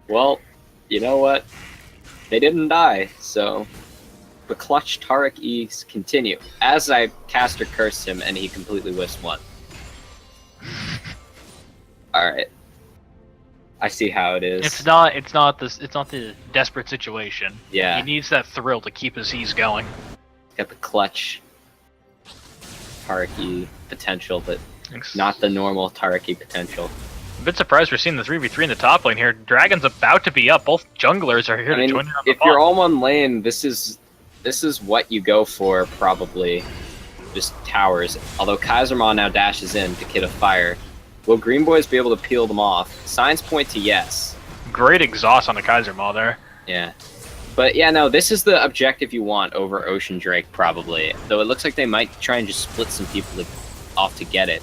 Speaker 1: Well, you know what? They didn't die, so... The clutch Taric E's continue. As I caster cursed him and he completely whiffs 1. Alright. I see how it is.
Speaker 2: It's not the desperate situation.
Speaker 1: Yeah.
Speaker 2: He needs that thrill to keep his E's going.
Speaker 1: Got the clutch Taric E potential, but not the normal Taric E potential.
Speaker 2: I'm a bit surprised we're seeing the 3v3 in the top lane here. Dragon's about to be up. Both junglers are here to join in on the
Speaker 1: if you're all one lane, this is what you go for, probably. Just towers. Although Kaiser Maw now dashes in to Kid of Fire. Will Green Boys be able to peel them off? Signs point to yes.
Speaker 2: Great exhaust on the Kaiser Maw there.
Speaker 1: Yeah. But yeah, no, this is the objective you want over Ocean Drake, probably. Though it looks like they might try and just split some people off to get it.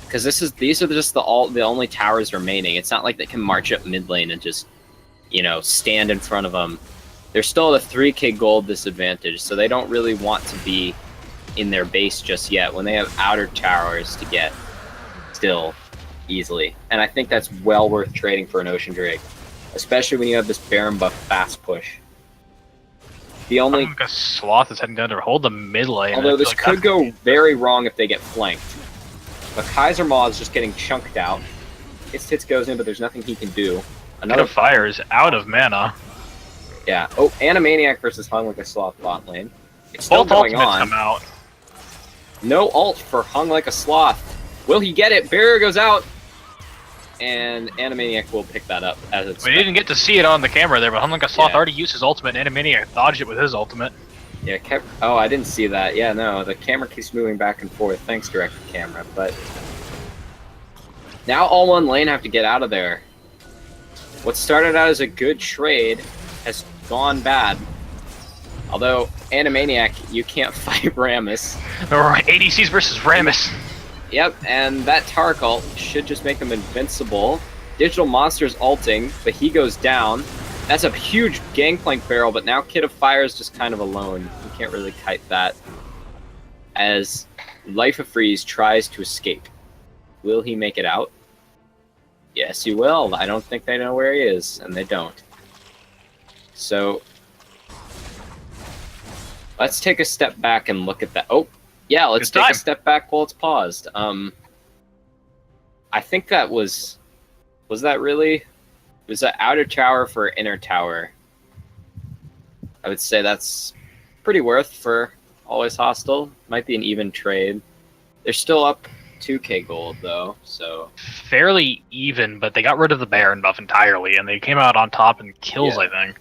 Speaker 1: Because these are just the only towers remaining. It's not like they can march up mid lane and just, you know, stand in front of them. They're still at a 3k gold disadvantage, so they don't really want to be in their base just yet when they have outer towers to get still easily. And I think that's well worth trading for an Ocean Drake, especially when you have this Baron buff fast push. The only
Speaker 2: Like a Sloth is heading down to hold the mid lane.
Speaker 1: although this could go very wrong if they get flanked. But Kaiser Maw is just getting chunked out. His Tits goes in, but there's nothing he can do.
Speaker 2: Another Fire is out of mana.
Speaker 1: Yeah. Oh, Animaniac versus Hung Like a Sloth bot lane. It's still
Speaker 2: Both
Speaker 1: going
Speaker 2: ultimates
Speaker 1: on.
Speaker 2: come out.
Speaker 1: No ult for Hung Like a Sloth. Will he get it? Barrier goes out. And Animaniac will pick that up as it's.
Speaker 2: We didn't get to see it on the camera there, but Hung Like a Sloth
Speaker 1: Yeah.
Speaker 2: already used his ultimate, and Animaniac dodged it with his ultimate.
Speaker 1: Yeah, oh, I didn't see that. Yeah, no, the camera keeps moving back and forth. Thanks, direct camera. But now all one lane have to get out of there. What started out as a good trade has gone bad. Although, Animaniac, you can't fight Rammus.
Speaker 2: Alright, ADCs versus Rammus.
Speaker 1: Yep, and that Tark ult should just make him invincible. Digital Monster's ulting, but he goes down. That's a huge Gangplank barrel, but now Kid of Fire is just kind of alone. You can't really kite that. As Life of Freeze tries to escape. Will he make it out? Yes, he will. I don't think they know where he is, and they don't. So, let's take a step back and look at that. Oh, yeah, let's take a step back while it's paused. I think that was that really? Was that outer tower for inner tower? I would say that's pretty worth for Always Hostile. Might be an even trade. They're still up 2k gold though, so
Speaker 2: Fairly even, but they got rid of the Baron buff entirely, and they came out on top in kills,
Speaker 1: Yeah.
Speaker 2: I think.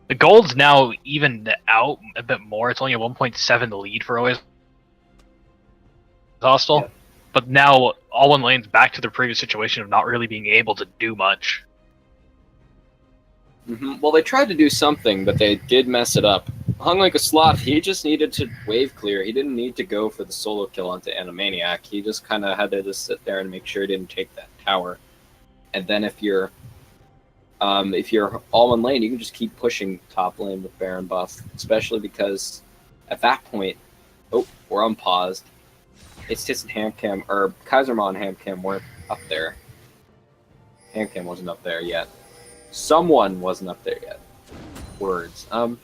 Speaker 2: The gold's now evened out a bit more. It's only a 1.7 lead for Always Hostile.
Speaker 1: Yeah.
Speaker 2: But now all one lane's back to their previous situation of not really being able to do much.
Speaker 1: Well, they tried to do something, but they did mess it up. Hung Like a Sloth, he just needed to wave clear. He didn't need to go for the solo kill onto Animaniac. He just kind of had to just sit there and make sure he didn't take that tower. And then if you're all in lane, you can just keep pushing top lane with Baron buff, especially because at that point, oh, we're unpaused. It's Tits and Hamcam, or Kaisermon and Hamcam weren't up there. Hamcam wasn't up there yet. Someone wasn't up there yet. Words. But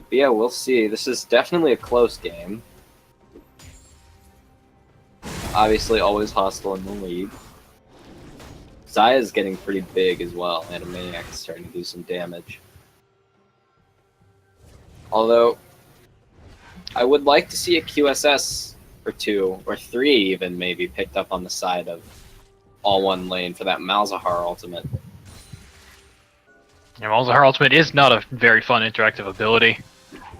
Speaker 1: yeah, we'll see. This is definitely a close game. Obviously, Always Hostile in the lead. Zaya's getting pretty big as well. Animaniac is starting to do some damage. Although, I would like to see a QSS or 2, or 3 even, maybe, picked up on the side of all one lane for that Malzahar ultimate.
Speaker 2: Yeah, Malzahar ultimate is not a very fun interactive ability.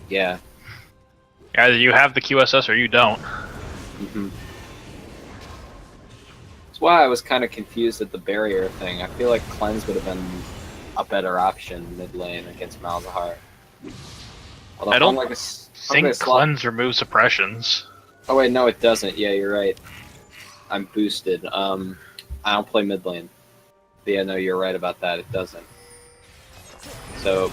Speaker 1: Yeah.
Speaker 2: Either you have the QSS or you don't.
Speaker 1: That's why I was kind of confused at the barrier thing. I feel like Cleanse would have been a better option mid lane against Malzahar. Although
Speaker 2: I don't
Speaker 1: think
Speaker 2: Cleanse removes suppressions.
Speaker 1: Oh wait, no it doesn't. Yeah, you're right. I'm boosted. I don't play mid lane. But yeah, no, you're right about that. It doesn't. So,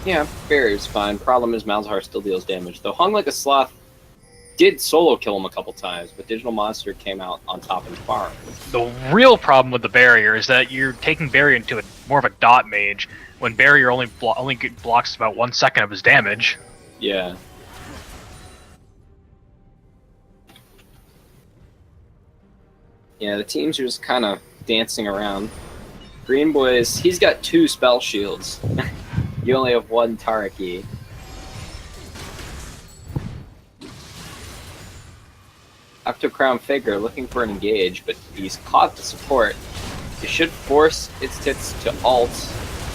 Speaker 1: yeah, barrier's fine. Problem is Malzahar still deals damage. Though Hung Like a Sloth did solo kill him a couple times, but Digital Monster came out on top and farm.
Speaker 2: The real problem with the barrier is that you're taking barrier into more of a dot mage, when barrier only blocks about 1 second of his damage.
Speaker 1: Yeah. Yeah, the teams are just kind of dancing around. Green Boys, he's got 2 spell shields. You only have 1 Taraki. Octocrown Figure looking for an engage, but he's caught the support. He should force its Tits to ult,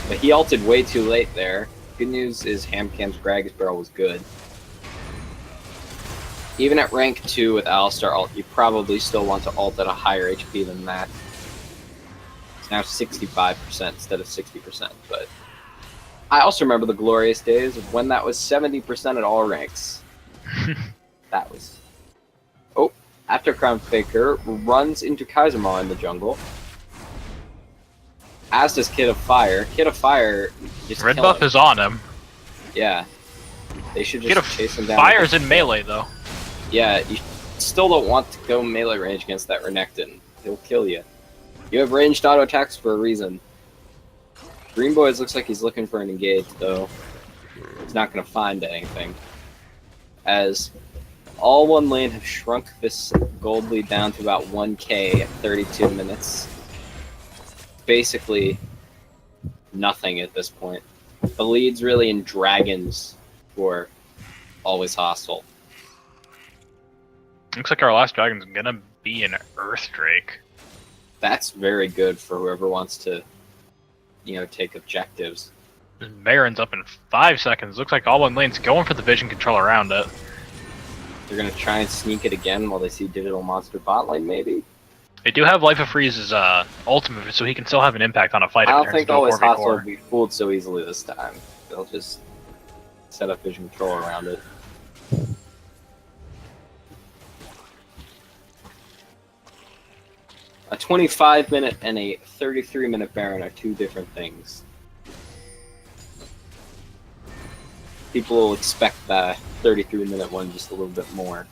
Speaker 1: but he ulted way too late there. Good news is Hamcam's Gragas Barrel was good. Even at rank 2 with Alistar ult, you probably still want to ult at a higher HP than that. It's now 65% instead of 60%. But I also remember the glorious days of when that was 70% at all ranks. That was... Oh, after Crown Faker runs into Kaisermaw in the jungle. As does Kid of Fire. Kid of Fire just
Speaker 2: Red
Speaker 1: kill
Speaker 2: buff
Speaker 1: him.
Speaker 2: is on him.
Speaker 1: Yeah. They should
Speaker 2: Kid of
Speaker 1: just chase him down.
Speaker 2: Fire's in melee, though.
Speaker 1: Yeah, you still don't want to go melee range against that Renekton. He'll kill you. You have ranged auto attacks for a reason. Green Boys looks like he's looking for an engage, though. He's not going to find anything. As all one lane have shrunk this gold lead down to about 1k at 32 minutes. Basically nothing at this point. The lead's really in dragons for always hostile.
Speaker 2: Looks like our last dragon's gonna be an Earth Drake.
Speaker 1: That's very good for whoever wants to, you know, take objectives.
Speaker 2: Baron's up in 5 seconds. Looks like all one lane's going for the vision control around it.
Speaker 1: They're gonna try and sneak it again while they see Digital Monster bot lane, maybe?
Speaker 2: They do have Life of Freeze's ultimate, so he can still have an impact on a fight.
Speaker 1: I
Speaker 2: if it
Speaker 1: don't
Speaker 2: turns
Speaker 1: think
Speaker 2: into a
Speaker 1: always
Speaker 2: 4v4.
Speaker 1: hostile will be fooled so easily this time. They'll just set up vision control around it. A 25-minute and a 33-minute Baron are two different things. People will expect the 33-minute one just a little bit more.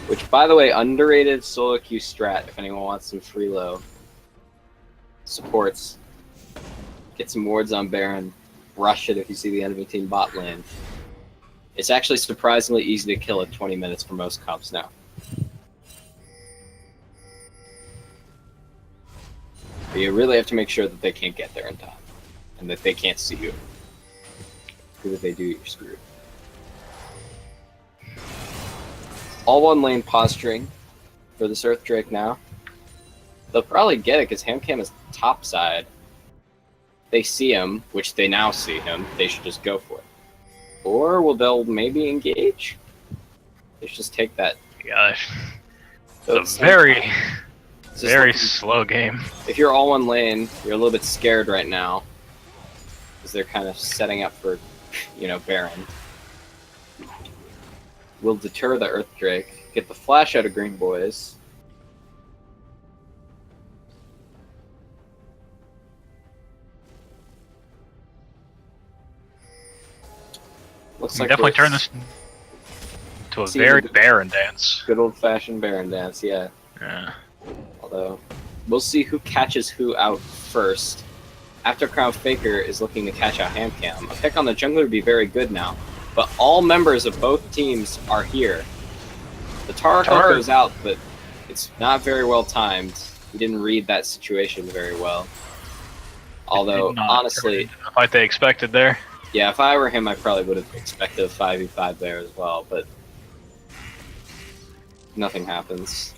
Speaker 1: Which, by the way, underrated solo queue strat, if anyone wants some free low supports. Get some wards on Baron, rush it if you see the enemy team bot lane. It's actually surprisingly easy to kill at 20 minutes for most comps now. But you really have to make sure that they can't get there in time, and that they can't see you. Because if they do, you're screwed. All one lane posturing for this Earth Drake now. They'll probably get it because Hamcam is top side. They see him, which they now see him. They should just go for it. Or will they'll maybe engage? They should just take that.
Speaker 2: Gosh,
Speaker 1: So
Speaker 2: it's a very
Speaker 1: it's just
Speaker 2: very
Speaker 1: like-
Speaker 2: slow game.
Speaker 1: If you're all one lane, you're a little bit scared right now. Because they're kind of setting up for, you know, Baron. Will deter the Earth Drake. Get the flash out of Green Boys. Looks
Speaker 2: We
Speaker 1: like
Speaker 2: definitely
Speaker 1: we're-
Speaker 2: turn this to a
Speaker 1: See,
Speaker 2: very
Speaker 1: the-
Speaker 2: Baron dance.
Speaker 1: Good old-fashioned Baron dance, yeah.
Speaker 2: Yeah.
Speaker 1: Although, we'll see who catches who out first. After Crown Faker is looking to catch out Hamcam. A pick on the jungler would be very good now. But all members of both teams are here. The Tara
Speaker 2: Tara-
Speaker 1: goes out, but it's not very well timed. He didn't read that situation very well. Although,
Speaker 2: Did not
Speaker 1: honestly,
Speaker 2: turn into the fight they expected there.
Speaker 1: yeah, if I were him, I probably would have expected a 5v5 there as well, but nothing happens.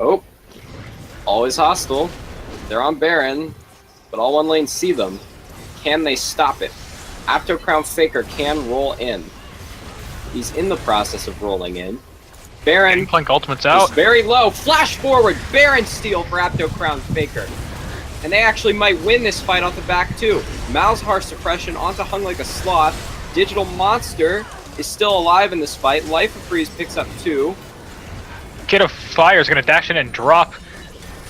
Speaker 1: Oh, always hostile. They're on Baron, but all one lane see them. Can they stop it? After Crown Faker can roll in. He's in the process of rolling in. Baron
Speaker 2: Plank ultimate's
Speaker 1: is
Speaker 2: out.
Speaker 1: very low. Flash forward. Baron steal for Apto Crown Faker. And they actually might win this fight off the back too. Malzahar suppression onto Hung like a sloth. Digital Monster is still alive in this fight. Life of Freeze picks up 2.
Speaker 2: Kid of Fire is gonna dash in and drop.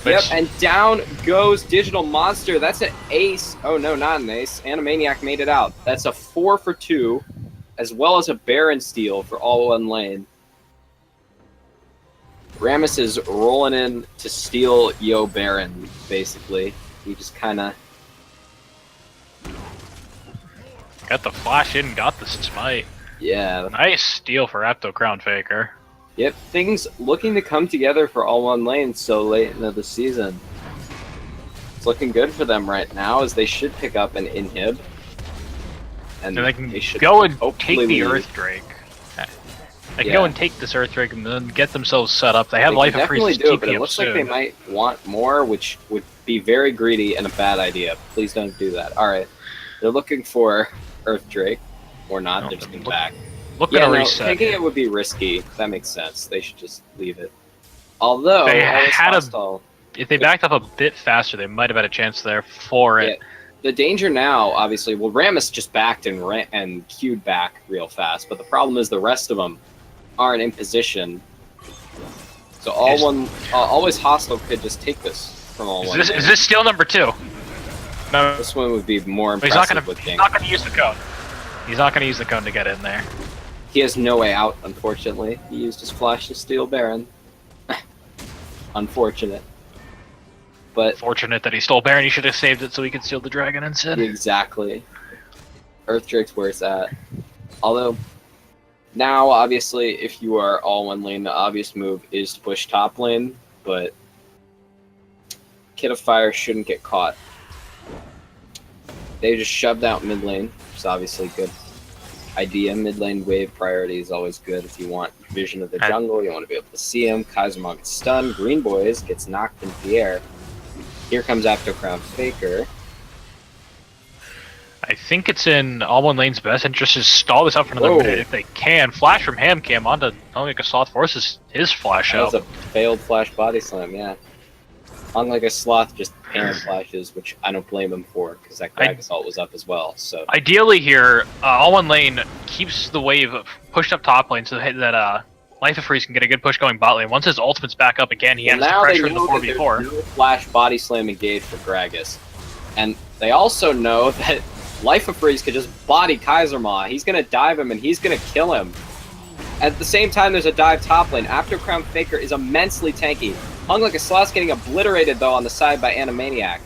Speaker 2: But
Speaker 1: Yep, and down goes Digital Monster. That's an ace. Oh no, not an ace. Animaniac made it out. That's a 4 for 2, as well as a Baron steal for all one lane. Rammus is rolling in to steal Yo Baron, basically. He just kind of...
Speaker 2: got the flash in, got the smite.
Speaker 1: Yeah.
Speaker 2: Nice steal for Apto Crown Faker.
Speaker 1: Yep, things looking to come together for all one lane so late into the season. It's looking good for them right now, as they should pick up an inhib.
Speaker 2: And they can
Speaker 1: should
Speaker 2: go and
Speaker 1: hopefully
Speaker 2: take the
Speaker 1: lead.
Speaker 2: Earth Drake. They can
Speaker 1: Yeah.
Speaker 2: go and take this Earth Drake and then get themselves set up. They have
Speaker 1: They
Speaker 2: Life
Speaker 1: can
Speaker 2: of Freeze
Speaker 1: definitely do it, but
Speaker 2: TP
Speaker 1: it
Speaker 2: up
Speaker 1: looks
Speaker 2: soon.
Speaker 1: like they might want more, which would be very greedy and a bad idea. Please don't do that. Alright, they're looking for Earth Drake, or not,
Speaker 2: No,
Speaker 1: they're just
Speaker 2: look-
Speaker 1: back.
Speaker 2: Looking
Speaker 1: Yeah,
Speaker 2: to
Speaker 1: no,
Speaker 2: reset.
Speaker 1: taking it would be risky. That makes sense. They should just leave it. Although,
Speaker 2: They
Speaker 1: always
Speaker 2: had a-
Speaker 1: hostile.
Speaker 2: If they backed up a bit faster, they might have had a chance there for it.
Speaker 1: Yeah. The danger now, obviously, well, Rammus just backed and queued back real fast, but the problem is the rest of them aren't in position. So always hostile could just take this from all one.
Speaker 2: Is this steal number 2? No,
Speaker 1: This one would be more
Speaker 2: he's
Speaker 1: impressive
Speaker 2: not
Speaker 1: with
Speaker 2: gonna.
Speaker 1: Ding.
Speaker 2: He's not gonna use the cone. He's not gonna use the cone to get in there.
Speaker 1: He has no way out, unfortunately. He used his flash to steal Baron. Unfortunate. But
Speaker 2: Fortunate that he stole Baron. He should have saved it so he could steal the dragon instead.
Speaker 1: exactly. Earthdrake's where it's at. Although, now, obviously, if you are all one lane, the obvious move is to push top lane, but Kid of Fire shouldn't get caught. They just shoved out mid lane, which is obviously good idea. Mid lane wave priority is always good if you want vision of the jungle, you want to be able to see him. Kaisermog gets stunned, Green Boys gets knocked into the air. Here comes After Crown Faker.
Speaker 2: I think it's in all one lane's best interest to stall this out for another minute if they can. Flash from Hamcam onto Like a Sloth forces his flash
Speaker 1: That
Speaker 2: out.
Speaker 1: was a failed flash body slam, yeah. Like a Sloth just parent flashes, which I don't blame him for, because that Greg assault was up as well. So
Speaker 2: Ideally here, all one lane keeps the wave pushed up top lane so that Life of Freeze can get a good push going bot lane. Once his ultimate's back up again, he has to pressure in the 4v4.
Speaker 1: No flash body slam engaged for Gragas. And they also know that Life of Freeze could just body Kaisermaw. He's going to dive him and he's going to kill him. At the same time, there's a dive top lane. After Crown Faker is immensely tanky. Like a Sloth's getting obliterated, though, on the side by Animaniac.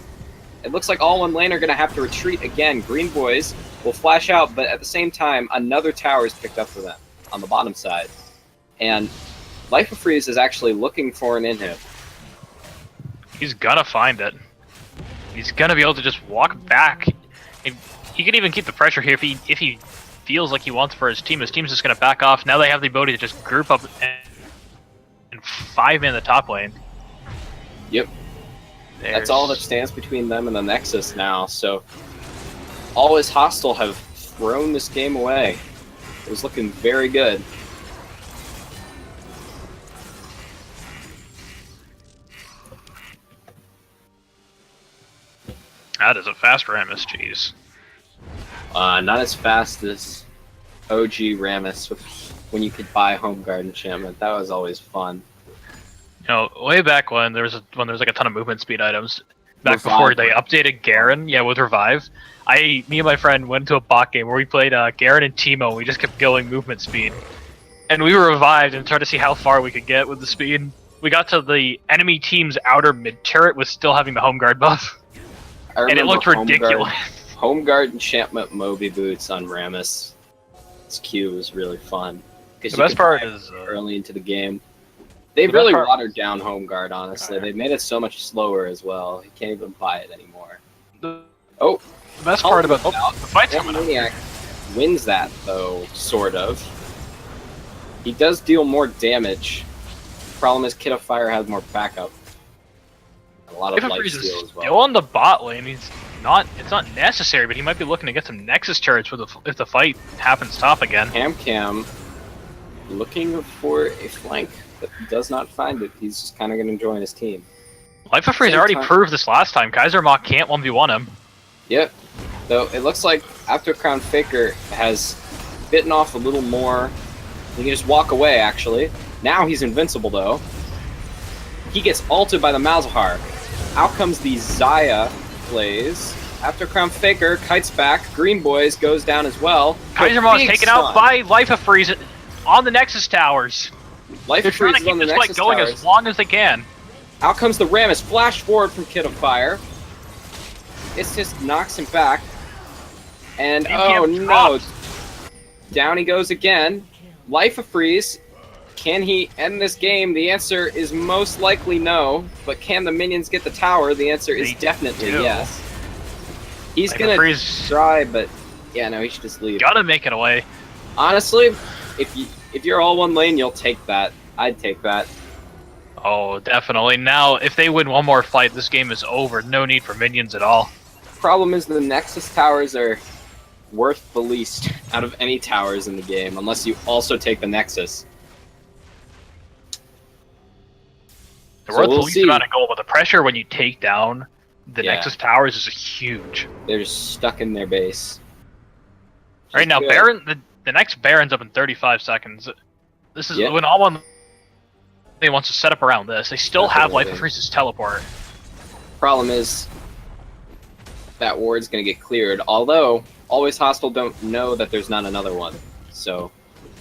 Speaker 1: It looks like all one lane are going to have to retreat again. Green Boys will flash out, but at the same time, another tower is picked up for them on the bottom side. And Life of Freeze is actually looking for an inhib.
Speaker 2: He's gonna find it. He's gonna be able to just walk back. And he can even keep the pressure here if he feels like he wants for his team. His team's just gonna back off. Now they have the ability to just group up and 5-man the top lane.
Speaker 1: Yep. That's all that stands between them and the Nexus now. So Always Hostile have thrown this game away. It was looking very good.
Speaker 2: That is a fast Rammus, jeez.
Speaker 1: Not as fast as OG Rammus when you could buy Home Guard enchantment. That was always fun.
Speaker 2: You know, way back when there was like a ton of movement speed items, back before they updated Garen, yeah, with Revive. Me and my friend went to a bot game where we played Garen and Teemo. We just kept going movement speed, and we were revived and tried to see how far we could get with the speed. We got to the enemy team's outer mid turret with still having the Home Guard buff. And it looked ridiculous.
Speaker 1: Home Guard enchantment Moby boots on Rammus. This Q was really fun.
Speaker 2: The best part is
Speaker 1: early into the game. They really watered down Home Guard, honestly. They made it so much slower as well. You can't even buy it anymore.
Speaker 2: The best part about the fight's coming up.
Speaker 1: Maniac wins that, though, sort of. He does deal more damage. Problem is, Kid of Fire has more backup. A lot of light steal as well.
Speaker 2: Still on the bot lane. It's not necessary, but he might be looking to get some Nexus turrets if the fight happens top again.
Speaker 1: Hamcam looking for a flank, but does not find it. He's just kind of going to join his team.
Speaker 2: Life of Freeze already proved this last time. Kaisermaw can't 1v1 him.
Speaker 1: Yep. Though it looks like After Crown Faker has bitten off a little more. He can just walk away, actually. Now he's invincible, though. He gets ulted by the Malzahar. Out comes the Xayah plays. After Crown Faker kites back. Green Boys goes down as well.
Speaker 2: Kaisermaw is taken out by Life of Freeze on the Nexus towers.
Speaker 1: They're trying to keep this fight going
Speaker 2: as long as they can.
Speaker 1: Out comes the Rammus. Flash forward from Kid of Fire. It just knocks him back. And oh no. Down he goes again. Life of Freeze. Can he end this game? The answer is most likely no. But can the minions get the tower? The answer is definitely yes. He's gonna try, but yeah, no, he should just leave.
Speaker 2: Gotta make it away.
Speaker 1: Honestly, if you're all one lane, you'll take that. I'd take that.
Speaker 2: Oh, definitely. Now, if they win one more fight, this game is over. No need for minions at all.
Speaker 1: Problem is the Nexus towers are worth the least out of any towers in the game, unless you also take the Nexus.
Speaker 2: They were the
Speaker 1: we'll
Speaker 2: least
Speaker 1: see.
Speaker 2: amount of gold, but the pressure when you take down the
Speaker 1: Yeah.
Speaker 2: Nexus towers is huge.
Speaker 1: They're just stuck in their base.
Speaker 2: Right now,
Speaker 1: good.
Speaker 2: Baron, the next Baron's up in 35 seconds. This is when all one they wants to set up around this. They still have Life of Freeze's teleport.
Speaker 1: Problem is that ward's gonna get cleared. Although Always Hostile don't know that there's not another one, so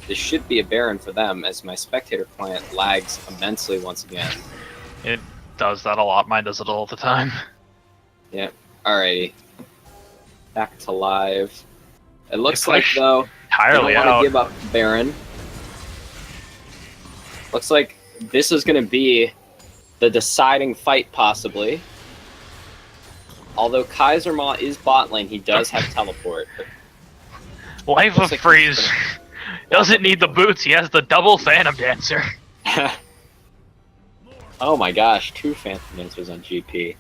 Speaker 1: this should be a Baron for them. As my spectator client lags immensely once again.
Speaker 2: It does that a lot. Mine does it all the time.
Speaker 1: Yeah. Alrighty. Back to live. It looks like though
Speaker 2: entirely
Speaker 1: they don't want to give up Baron. Looks like this is going to be the deciding fight, possibly. Although Kaiser Maw is bot lane, he does have teleport.
Speaker 2: Life of Freeze doesn't need the boots. He has the double Phantom Dancer.
Speaker 1: Oh my gosh, 2 Phantom Dancers on GP.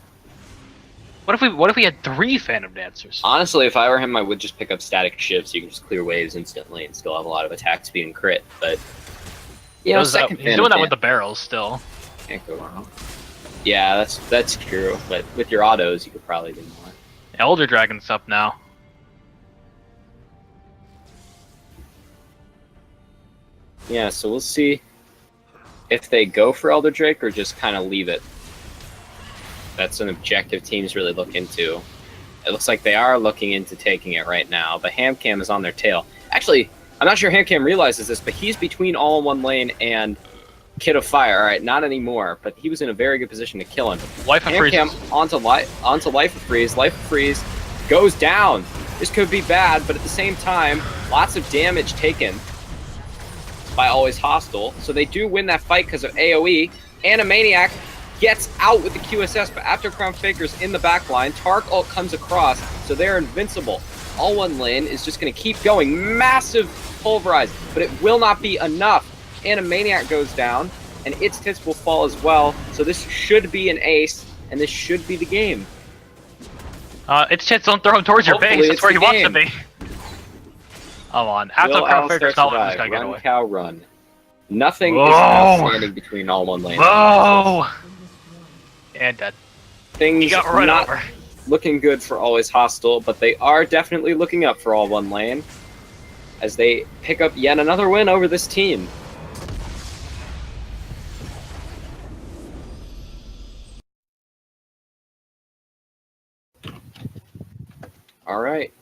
Speaker 2: What if we had 3 Phantom Dancers?
Speaker 1: Honestly, if I were him, I would just pick up Static Shiv so you can just clear waves instantly and still have a lot of attack speed and crit. But you know,
Speaker 2: he's doing that with the barrels still.
Speaker 1: Can't go wrong. Yeah, that's true. But with your autos, you could probably do more.
Speaker 2: Elder Dragon's up now.
Speaker 1: Yeah, so we'll see if they go for Elder Drake or just kind of leave it. That's an objective teams really look into. It looks like they are looking into taking it right now, but Hamcam is on their tail. Actually, I'm not sure Hamcam realizes this, but he's between All in One Lane and Kid of Fire. All right, not anymore, but he was in a very good position to kill him.
Speaker 2: Life of Freeze
Speaker 1: onto Life of Freeze. Life of Freeze goes down. This could be bad, but at the same time, lots of damage taken by Always Hostile. So they do win that fight because of AoE. Animaniac gets out with the QSS, but after Crown Faker's in the back line, Tark ult comes across, so they're invincible. All One Lane is just going to keep going. Massive pulverize, but it will not be enough. Animaniac goes down, and its tits will fall as well, so this should be an ace, and this should be the game.
Speaker 2: Its tits don't throw him towards your base, that's where he wants to be. Come on, after Crown Faker's not letting this guy get away.
Speaker 1: Run, cow, run. Nothing is now standing between All One Lane.
Speaker 2: Whoa! And dead.
Speaker 1: Things
Speaker 2: got run
Speaker 1: not
Speaker 2: over.
Speaker 1: looking good for Always Hostile, but they are definitely looking up for All One Lane as they pick up yet another win over this team. All right.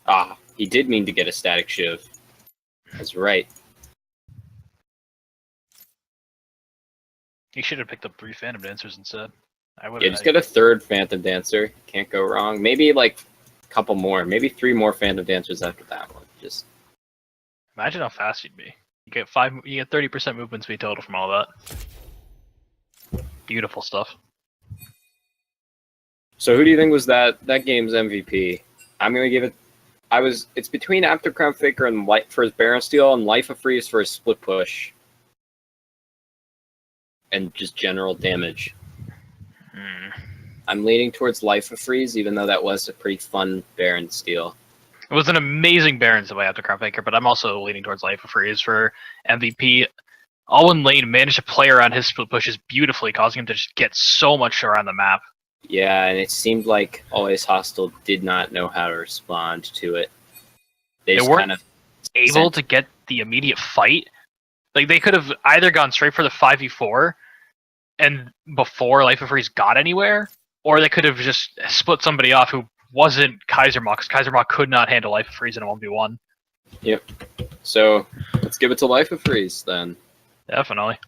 Speaker 1: Ah, he did mean to get a Static Shiv. That's right.
Speaker 2: He should have picked up 3 Phantom Dancers instead.
Speaker 1: Yeah, just get a 3rd Phantom Dancer. Can't go wrong. Maybe like a couple more. Maybe 3 more Phantom Dancers after that one. Just
Speaker 2: imagine how fast you'd be. You get 30% movement speed total from all that. Beautiful stuff.
Speaker 1: So who do you think was that game's MVP? I'm gonna give it. It's between After Crown Faker and for his Baron Steel and Life of Freeze for his split push. And just general damage. I'm leaning towards Life of Freeze, even though that was a pretty fun Baron Steel.
Speaker 2: It was an amazing Baron Steel by After Crown Faker, but I'm also leaning towards Life of Freeze for MVP. All in Lane managed to play around his split pushes beautifully, causing him to just get so much around the map.
Speaker 1: Yeah, and it seemed like Always Hostile did not know how to respond to it. They just
Speaker 2: weren't
Speaker 1: kind of
Speaker 2: able to get the immediate fight. Like, they could have either gone straight for the 5v4 and before Life of Freeze got anywhere, or they could have just split somebody off who wasn't Kaiser Maw, because Kaiser Maw could not handle Life of Freeze in a 1v1.
Speaker 1: Yep. So, let's give it to Life of Freeze, then.
Speaker 2: Definitely.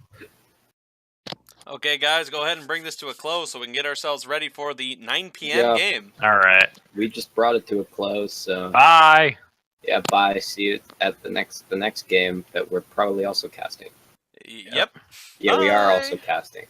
Speaker 6: Okay, guys, go ahead and bring this to a close so we can get ourselves ready for the 9 p.m. game.
Speaker 2: All right.
Speaker 1: We just brought it to a close, so...
Speaker 2: Bye!
Speaker 1: Yeah, bye. See you at the next game that we're probably also casting.
Speaker 6: Yep.
Speaker 1: Yeah, we are
Speaker 6: Bye.
Speaker 1: also casting.